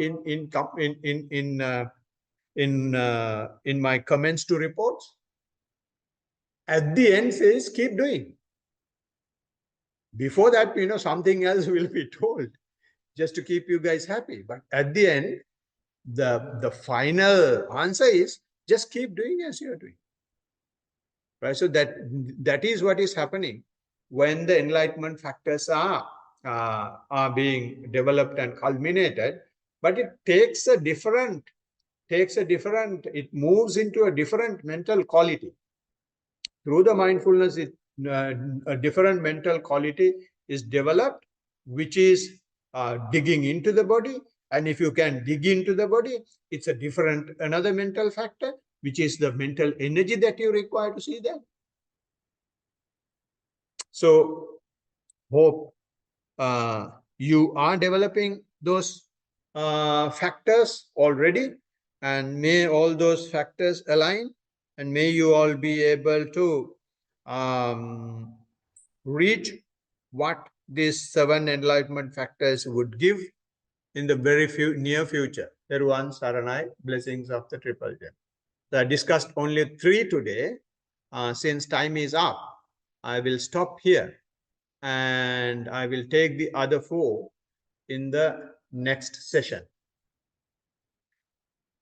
in my comments to reports? At the end says keep doing. Before that, something else will be told just to keep you guys happy. But at the end, the final answer is just keep doing as you're doing. Right? So that is what is happening when the enlightenment factors are being developed and culminated. But it takes it moves into a different mental quality. Through the mindfulness, a different mental quality is developed, which is digging into the body. And if you can dig into the body, it's another mental factor, which is the mental energy that you require to see that. So, hope you are developing those factors already, and may all those factors align, and may you all be able to reach what these 7 enlightenment factors would give in the very near future. Teruvan Saranai, blessings of the Triple Gem. So I discussed only 3 today. Since time is up, I will stop here and I will take the other 4 in the next session.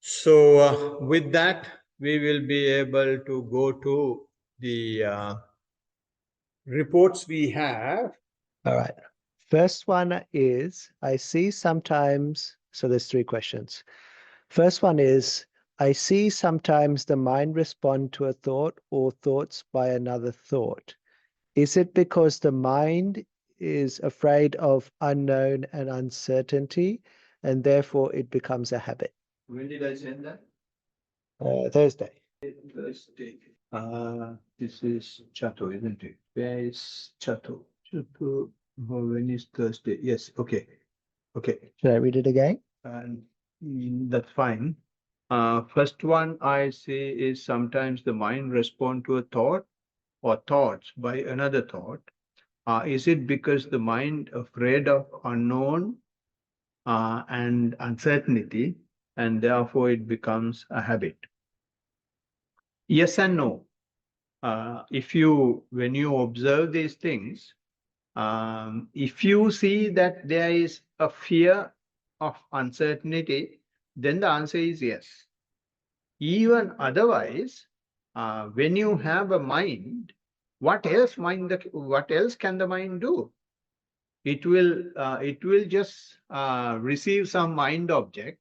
So with that, we will be able to go to the reports we have. All right. First one is, I see sometimes, so there's 3 questions. First one is, I see sometimes the mind respond to a thought or thoughts by another thought. Is it because the mind is afraid of unknown and uncertainty, and therefore it becomes a habit? When did I send that? Thursday. Thursday. This is Chato, isn't it? Where is Chato? Chato. When is Thursday? Yes. Okay. Okay. Should I read it again? And that's fine. First one I see is sometimes the mind respond to a thought or thoughts by another thought. Is it because the mind afraid of unknown and uncertainty, and therefore it becomes a habit? Yes and no. When you observe these things, if you see that there is a fear of uncertainty, then the answer is yes. Even otherwise, when you have a mind, what else can the mind do? It will just receive some mind object,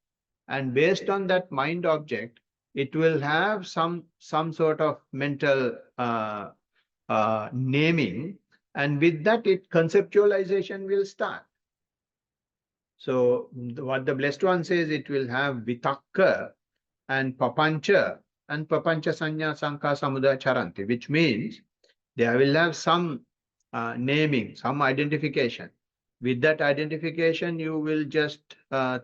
and based on that mind object, it will have some sort of mental naming, and with that, it conceptualization will start. So what the blessed one says, it will have vitakka and papancha sanya sanka samudaya charanti, which means they will have some naming, some identification. With that identification, you will just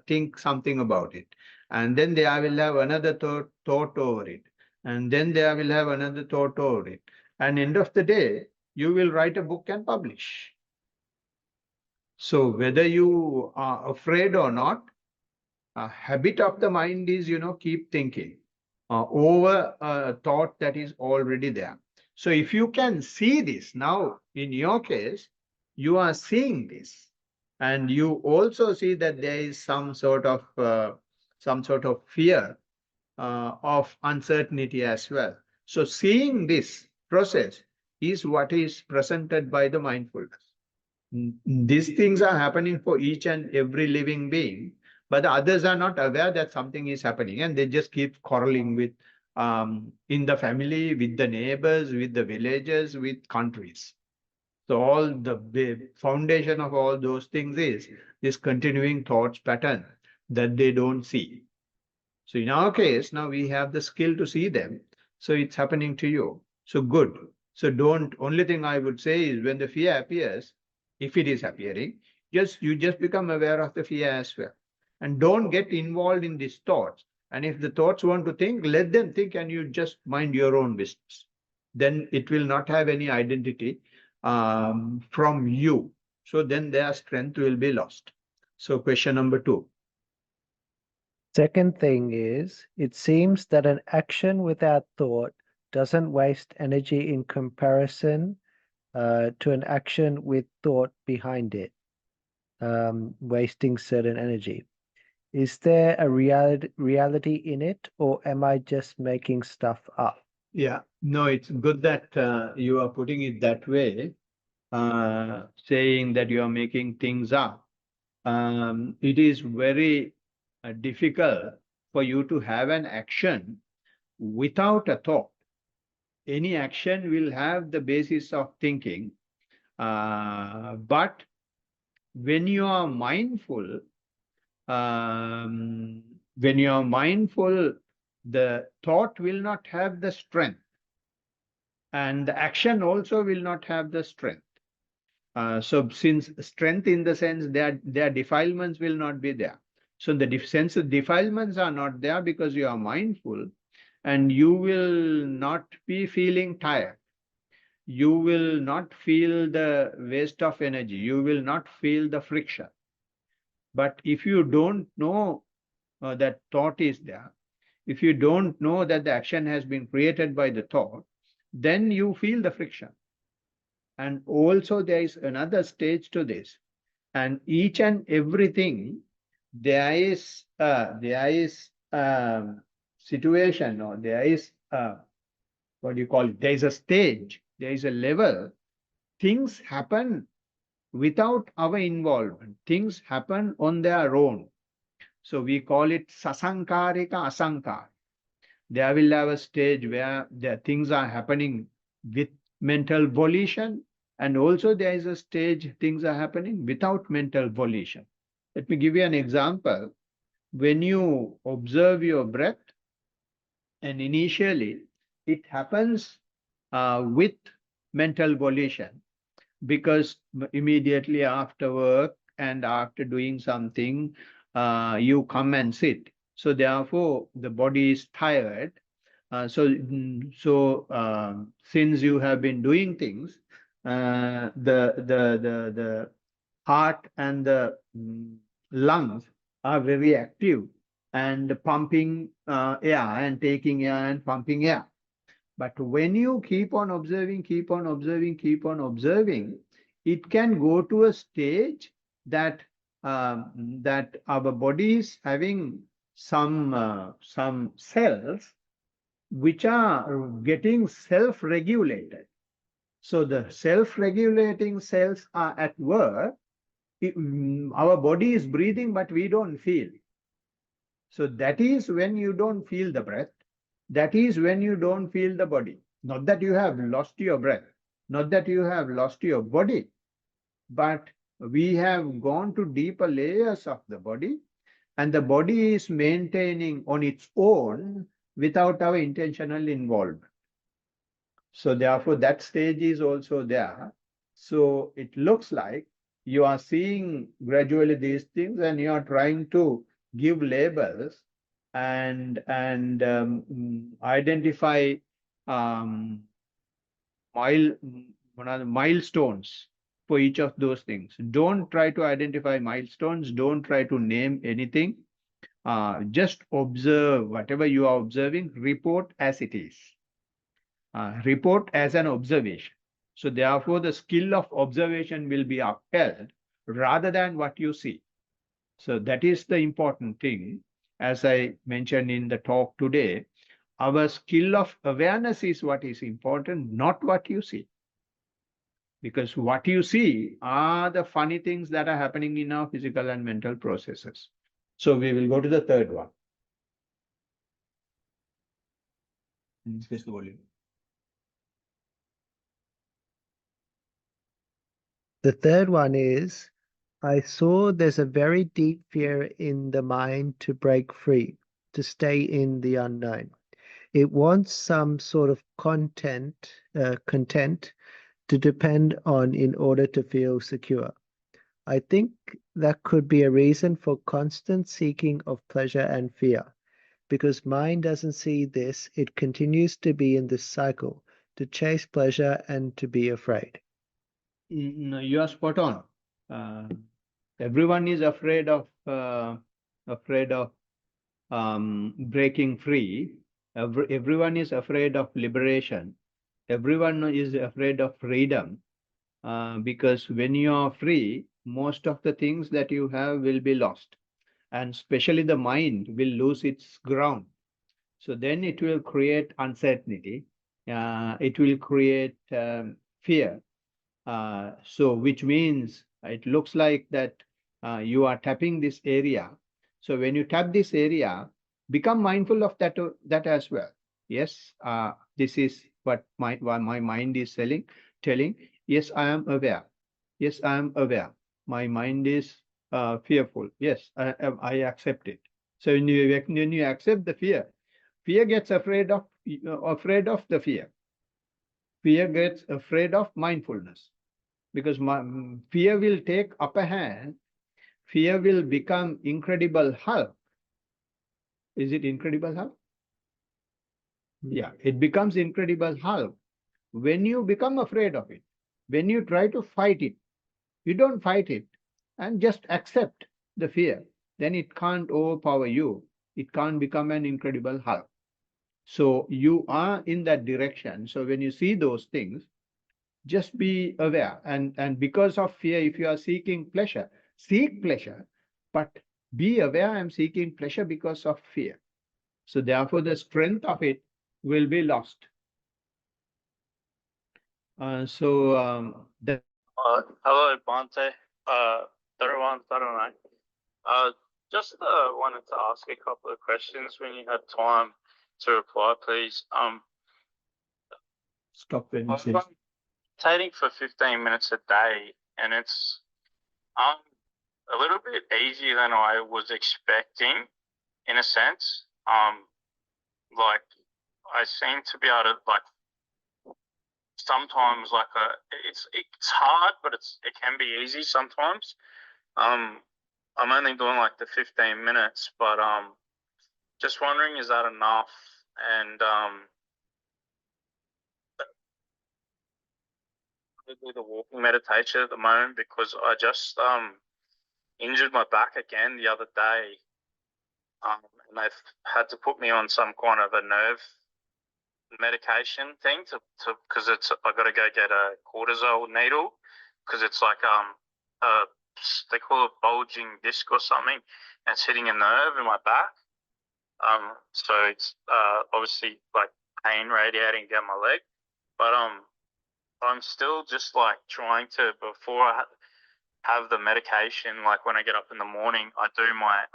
think something about it. And then they will have another thought over it. And then they will have another thought over it. And end of the day, you will write a book and publish. So whether you are afraid or not, a habit of the mind is, keep thinking over a thought that is already there. So if you can see this now, in your case, you are seeing this, and you also see that there is some sort of fear of uncertainty as well. So seeing this process is what is presented by the mindfulness. These things are happening for each and every living being, but the others are not aware that something is happening, and they just keep quarreling with in the family, with the neighbors, with the villages, with countries. So all the foundation of all those things is this continuing thoughts pattern that they don't see. So in our case, now we have the skill to see them. So it's happening to you. So good. So only thing I would say is when the fear appears, if it is appearing, you just become aware of the fear as well. And don't get involved in these thoughts. And if the thoughts want to think, let them think, and you just mind your own business. Then it will not have any identity from you. So then their strength will be lost. So question number 2. Second thing is, it seems that an action without thought doesn't waste energy in comparison to an action with thought behind it, wasting certain energy. Is there a reality in it, or am I just making stuff up? Yeah, no, it's good that you are putting it that way, saying that you are making things up. It is very difficult for you to have an action without a thought. Any action will have the basis of thinking, but when you are mindful, when you are mindful, the thought will not have the strength, and the action also will not have the strength. So since strength in the sense their defilements will not be there. So the sense of defilements are not there because you are mindful, and you will not be feeling tired. You will not feel the waste of energy. You will not feel the friction. But if you don't know that thought is there, if you don't know that the action has been created by the thought, then you feel the friction. And also there is another stage to this. And each and everything, there is situation, or there is what do you call it? There is a stage, there is a level. Things happen without our involvement. Things happen on their own. So we call it sasankarika asankar. There will have a stage where the things are happening with mental volition, and also there is a stage things are happening without mental volition. Let me give you an example. When you observe your breath, And initially, it happens with mental volition, because immediately after work and after doing something, you come and sit. So therefore, the body is tired. Since you have been doing things, the heart and the lungs are very active and pumping air and taking air and pumping air. But when you keep on observing, keep on observing, keep on observing, it can go to a stage that that our body is having some cells which are getting self-regulated. So the self-regulating cells are at work. Our body is breathing, but we don't feel. So that is when you don't feel the breath. That is when you don't feel the body. Not that you have lost your breath, not that you have lost your body, but we have gone to deeper layers of the body, and the body is maintaining on its own without our intentional involvement. So therefore, that stage is also there. So it looks like you are seeing gradually these things, and you are trying to give labels and identify um, milestones for each of those things. Don't try to identify milestones. Don't try to name anything. Just observe whatever you are observing. Report as it is. Report as an observation. So therefore, the skill of observation will be upheld rather than what you see. So that is the important thing. As I mentioned in the talk today, our skill of awareness is what is important, not what you see. Because what you see are the funny things that are happening in our physical and mental processes. So we will go to the third one. Increase the volume. The third one is, I saw there's a very deep fear in the mind to break free, to stay in the unknown. It wants some sort of content to depend on in order to feel secure. I think that could be a reason for constant seeking of pleasure and fear. Because mind doesn't see this, it continues to be in this cycle, to chase pleasure and to be afraid. No, you are spot on. Uh, everyone is afraid of breaking free. Everyone is afraid of liberation. Everyone is afraid of freedom, because when you are free, most of the things that you have will be lost, and especially the mind will lose its ground. So then it will create uncertainty. It will create fear. So which means it looks like that you are tapping this area. So when you tap this area, become mindful of that as well. Yes, this is what my mind is telling. Yes, I am aware. Yes, I am aware. My mind is fearful. Yes, I accept it. So when you accept the fear, fear gets afraid of the fear. Fear gets afraid of mindfulness, because fear will take upper hand. Fear will become incredible Hulk. Is it incredible Hulk? Yeah, it becomes incredible Hulk when you become afraid of it. When you try to fight it, you don't fight it and just accept the fear. Then it can't overpower you. It can't become an incredible Hulk. So you are in that direction. So when you see those things, just be aware. And because of fear, if you are seeking pleasure, seek pleasure, but be aware I'm seeking pleasure because of fear. So therefore, the strength of it will be lost. That. Hello, Bante. Everyone, Saranai. Just wanted to ask a couple of questions when you had time to reply, please. Stop when I'm meditating for 15 minutes a day, and it's a little bit easier than I was expecting, in a sense. Like I seem to be able to like sometimes like it's hard, but it can be easy sometimes. I'm only doing like the 15 minutes, but just wondering, is that enough? And I do the walking meditation at the moment because I just injured my back again the other day, and they've had to put me on some kind of a nerve medication thing to because it's I got to go get a cortisol needle because it's like they call it bulging disc or something, and it's hitting a nerve in my back. So it's obviously like pain radiating down my leg, but I'm still just like trying to before I have the medication. Like when I get up in the morning, I do my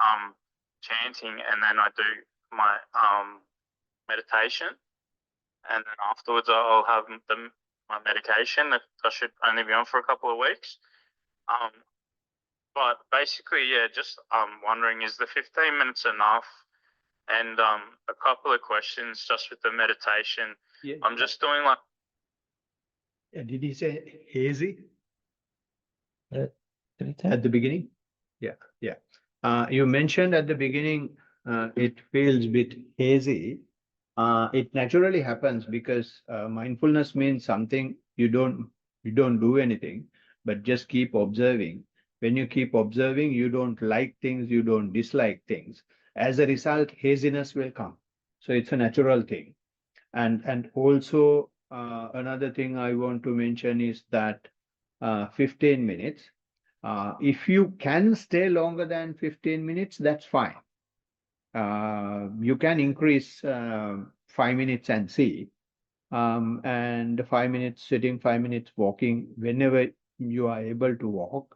chanting and then I do my meditation, and then afterwards I'll have my medication that I should only be on for a couple of weeks. But basically, yeah, just wondering, is the 15 minutes enough? And a couple of questions just with the meditation. Yeah. I'm just doing like. Did he say hazy Did he tell? at the beginning? Yeah, yeah. You mentioned at the beginning it feels a bit hazy. It naturally happens because mindfulness means something you don't do anything, but just keep observing. When you keep observing, you don't like things, you don't dislike things. As a result, haziness will come. So it's a natural thing. And also another thing I want to mention is that 15 minutes. If you can stay longer than 15 minutes, that's fine. You can increase 5 minutes and see. And 5 minutes sitting, 5 minutes walking, whenever you are able to walk,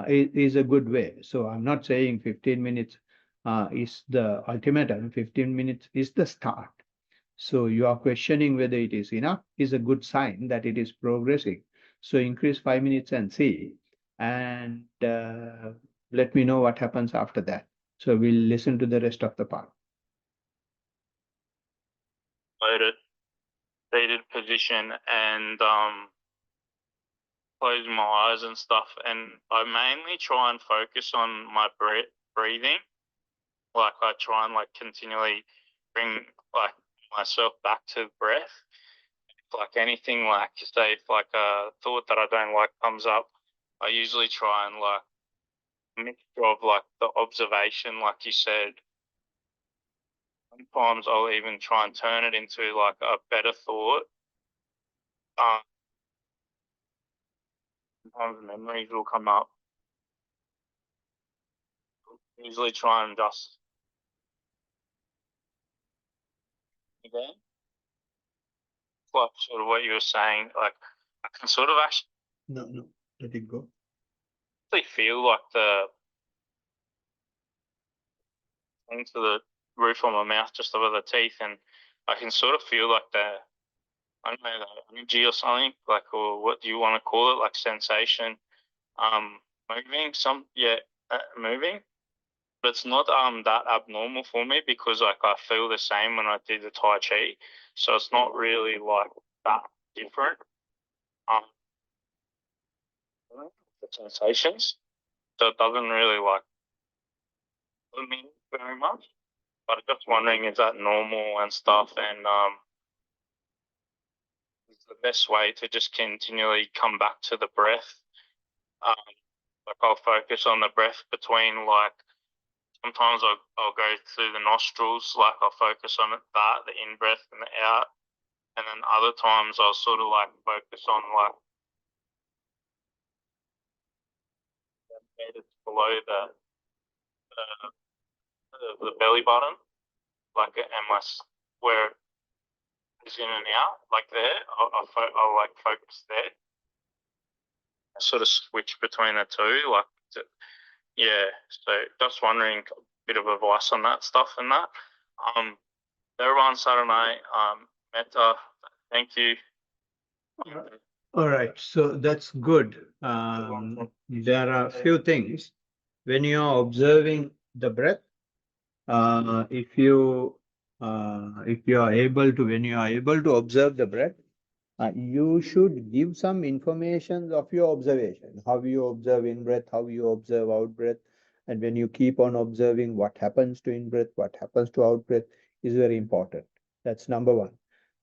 is a good way. So I'm not saying 15 minutes is the ultimatum, 15 minutes is the start. So you are questioning whether it is enough is a good sign that it is progressing. So increase 5 minutes and see, and let me know what happens after that. So we'll listen to the rest of the part. Loaded, seated position and closing my eyes and stuff, and I mainly try and focus on my breathing. Like I try and like continually bring like myself back to breath. Like anything, like say if like a thought that I don't like comes up, I usually try and like mixture of like the observation, like you said. Sometimes I'll even try and turn it into like a better thought. Sometimes memories will come up. Usually try and just again, like sort of what you were saying. Like I can sort of actually No, let it go. feel like the into the roof of my mouth just over the teeth, and I can sort of feel like the I don't know the energy or something like, or what do you want to call it, like sensation, moving moving. But it's not that abnormal for me because like I feel the same when I do the Tai Chi, so it's not really like that different. The sensations, so it doesn't really like bother me very much. But I'm just wondering, is that normal and stuff, and is the best way to just continually come back to the breath. Like I'll focus on the breath between like sometimes I'll go through the nostrils, like I'll focus on that, the in breath and the out, and then other times I'll sort of like focus on like it's below the belly button, like and my where it's in and out, like there. I'll like focus there. I sort of switch between the two, like yeah. So just wondering, a bit of advice on that stuff and that. Everyone, Saturday, Metta, thank you. All right, so that's good. There are a few things. When you are observing the breath, if you if you are able to, when you are able to observe the breath, you should give some information of your observation, how you observe in breath, how you observe out breath. And when you keep on observing what happens to in breath, what happens to out breath is very important. That's number one.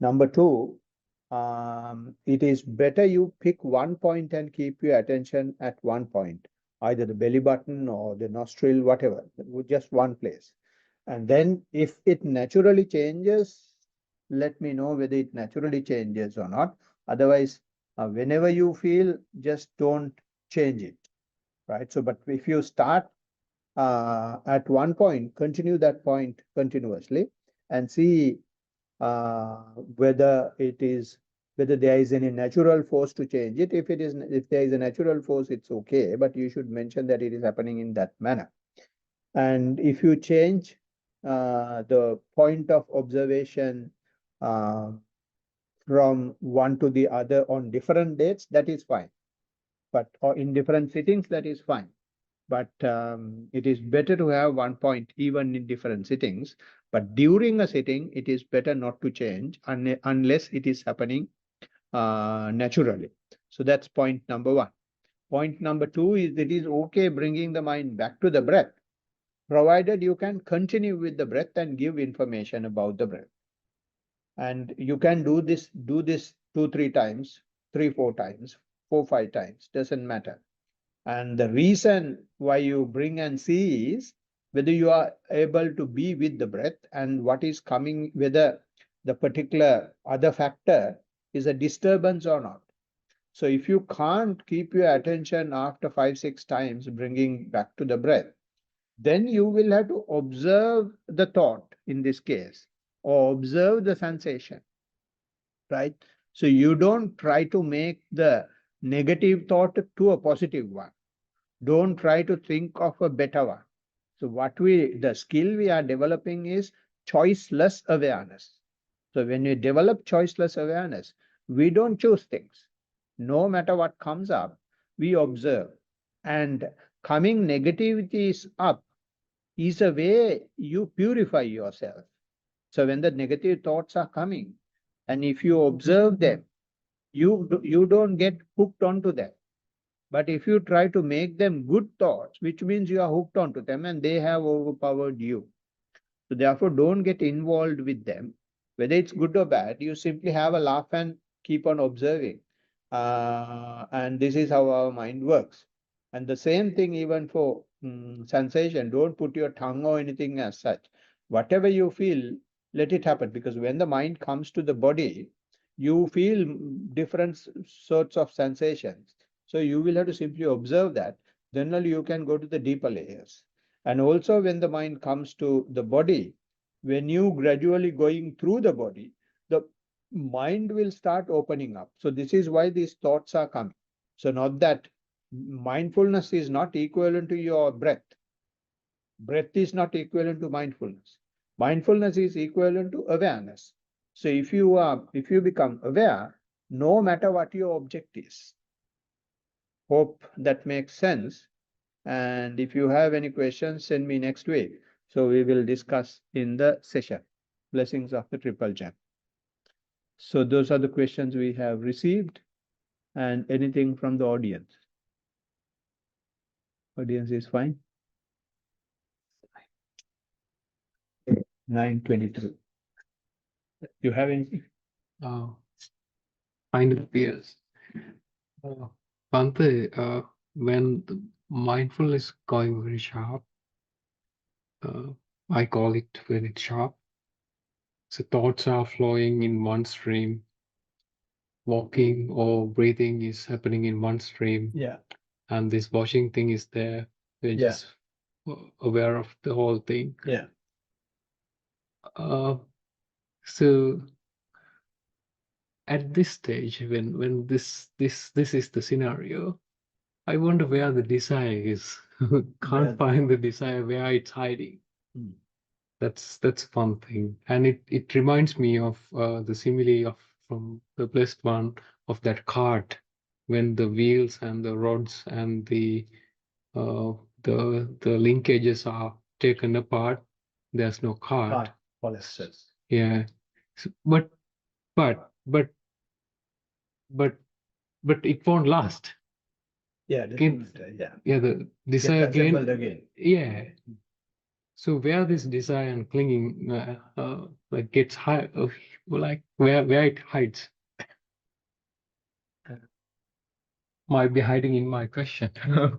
Number two, it is better you pick one point and keep your attention at one point, either the belly button or the nostril, whatever, just one place. And then if it naturally changes, let me know whether it naturally changes or not. Otherwise, whenever you feel, just don't change it, right? So, but if you start at one point, continue that point continuously and see whether there is any natural force to change it. If there is a natural force, it's okay, but you should mention that it is happening in that manner. And if you change the point of observation from one to the other on different dates, that is fine. But or in different sittings, that is fine. But it is better to have one point even in different sittings. But during a sitting, it is better not to change unless it is happening naturally. So that's point number one. Point number two is it is okay bringing the mind back to the breath, provided you can continue with the breath and give information about the breath. And you can do this 2-3 times, 3-4 times, 4-5 times, doesn't matter. And the reason why you bring and see is whether you are able to be with the breath and what is coming, whether the particular other factor is a disturbance or not. So if you can't keep your attention after 5-6 times bringing back to the breath, then you will have to observe the thought in this case, or observe the sensation, right? So you don't try to make the negative thought to a positive one. Don't try to think of a better one. So the skill we are developing is choiceless awareness. So when we develop choiceless awareness, we don't choose things. No matter what comes up, we observe. And coming negativities up is a way you purify yourself. So when the negative thoughts are coming, and if you observe them, you don't get hooked onto them. But if you try to make them good thoughts, which means you are hooked onto them and they have overpowered you. So therefore, don't get involved with them. Whether it's good or bad, you simply have a laugh and keep on observing. And this is how our mind works. And the same thing even for sensation. Don't put your tongue or anything as such. Whatever you feel, let it happen. Because when the mind comes to the body, you feel different sorts of sensations. So you will have to simply observe that. Then only you can go to the deeper layers. And also when the mind comes to the body, when you gradually going through the body, the mind will start opening up. So this is why these thoughts are coming. So not that mindfulness is not equivalent to your breath. Breath is not equivalent to mindfulness. Mindfulness is equivalent to awareness. So if you become aware, no matter what your object is. Hope that makes sense. And if you have any questions, send me next week. So we will discuss in the session. Blessings of the Triple Gem. So those are the questions we have received. And anything from the audience? Audience is fine? 9:23. You have anything? Kind of fears. Bhante, when the mindfulness is going very sharp, I call it when it's sharp. So thoughts are flowing in one stream. Walking or breathing is happening in one stream. Yeah. And this watching thing is there. We're just aware of the whole thing. Yeah. So at this stage, when this is the scenario, I wonder where the desire is. Can't find the desire, where it's hiding. That's one thing. And it reminds me of the simile from the Blessed One of that cart, when the wheels and the rods and the linkages are taken apart, there's no cart. policies. Yeah. So, but it won't last. Yeah, Can, yeah, the desire again. Yeah. So where this desire and clinging like gets high, like where it hides, might be hiding in my question.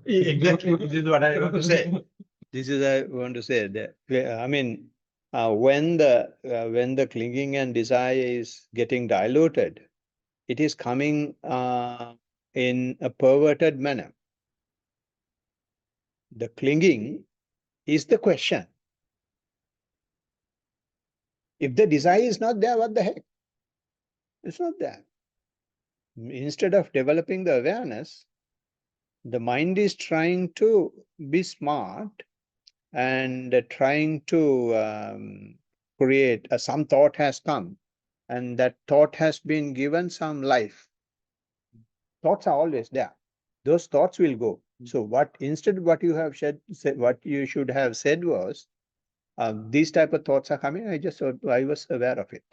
Exactly. This is what I want to say. This is I want to say that I mean, when the clinging and desire is getting diluted, it is coming in a perverted manner. The clinging is the question. If the desire is not there, what the heck? It's not there. Instead of developing the awareness, the mind is trying to be smart and trying to create some thought has come, and that thought has been given some life. Thoughts are always there. Those thoughts will go. So what you have said, what you should have said was, these type of thoughts are coming. I was aware of it.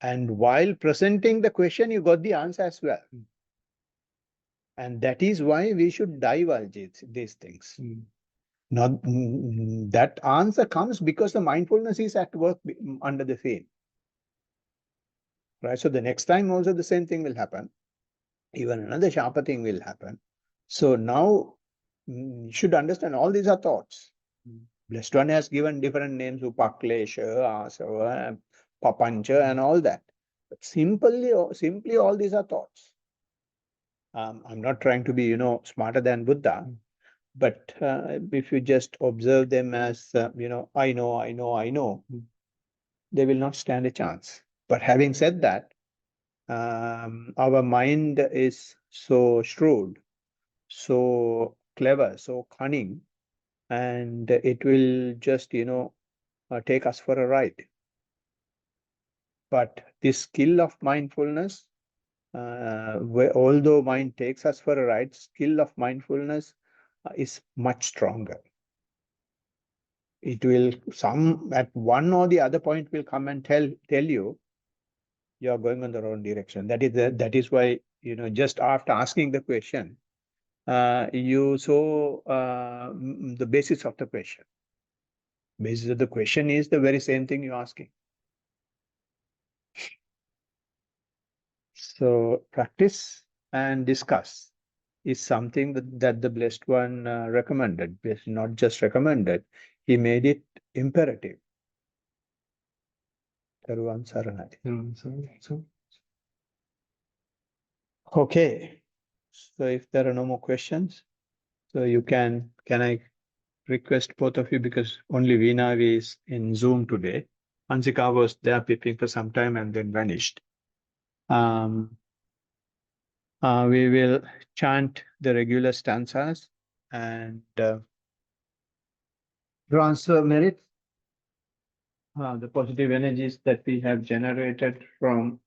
And while presenting the question, you got the answer as well. And that is why we should divulge these things. Not that answer comes because the mindfulness is at work under the same. Right. So the next time also the same thing will happen. Even another sharper thing will happen. So now you should understand all these are thoughts. Blessed One has given different names, Upaklesha, Asava, Papancha, and all that. But simply all these are thoughts. I'm not trying to be, smarter than Buddha, but if you just observe them as, I know, they will not stand a chance. But having said that, our mind is so shrewd, so clever, so cunning, and it will just, take us for a ride. But this skill of mindfulness, although mind takes us for a ride, skill of mindfulness is much stronger. It will at one or the other point will come and tell you are going in the wrong direction. That is why, just after asking the question, you saw the basis of the question. Basis of the question is the very same thing you're asking. So practice and discuss is something that the Blessed One recommended. Not just recommended, he made it imperative. Taruvan Saranai. Okay. So if there are no more questions, so can I request both of you, because only Veena is in Zoom today. Ansika was there peeping for some time and then vanished. We will chant the regular stanzas and transfer merit, the positive energies that we have generated from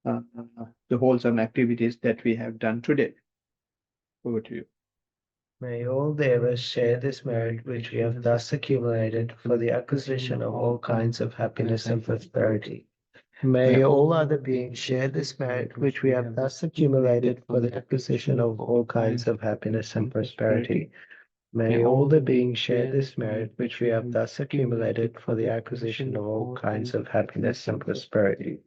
the wholesome activities that we have done today. Over to you. May all devas share this merit which we have thus accumulated for the acquisition of all kinds of happiness and prosperity. May all other beings share this merit which we have thus accumulated for the acquisition of all kinds of happiness and prosperity. May all the beings share this merit which we have thus accumulated for the acquisition of all kinds of happiness and prosperity.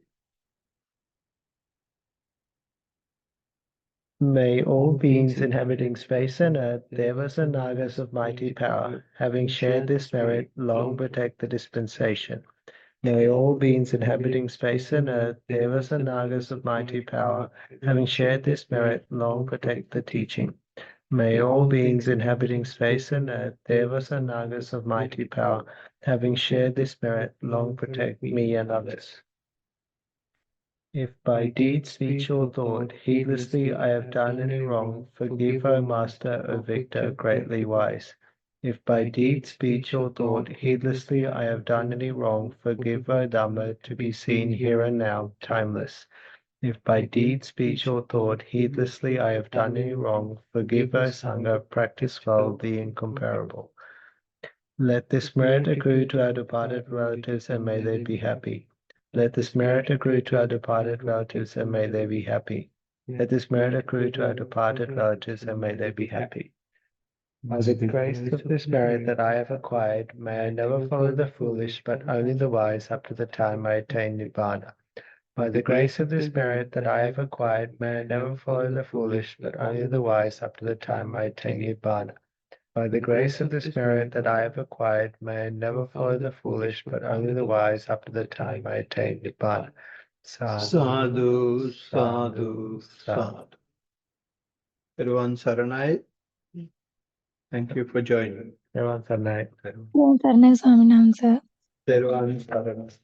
May all beings inhabiting space and earth, devas and nagas of mighty power, having shared this merit, long protect the dispensation. May all beings inhabiting space and earth, devas and nagas of mighty power, having shared this merit, long protect the teaching. May all beings inhabiting space and earth, devas and nagas of mighty power, having shared this merit, long protect me and others. If by deed, speech, or thought, heedlessly I have done any wrong, forgive, O Master, O Victor, greatly wise. If by deed, speech, or thought, heedlessly I have done any wrong, forgive, O Dhamma, to be seen here and now, timeless. If by deed, speech, or thought, heedlessly I have done any wrong, forgive, O Sangha, practice well the incomparable. Let this merit accrue to our departed relatives and may they be happy. Let this merit accrue to our departed relatives and may they be happy. Let this merit accrue to our departed relatives and may they be happy. By the grace of this merit that I have acquired, may I never follow the foolish, but only the wise up to the time I attain Nibbana. By the grace of this merit that I have acquired, may I never follow the foolish, but only the wise up to the time I attain Nibbana. By the grace of this merit that I have acquired, may I never follow the foolish, but only the wise up to the time I attain Nibbana. Sadhu, sadhu, sadhu. Everyone Saranai, thank you for joining. Everyone, good night. Sarnai Swaminathan, sir. Everyone Saranai.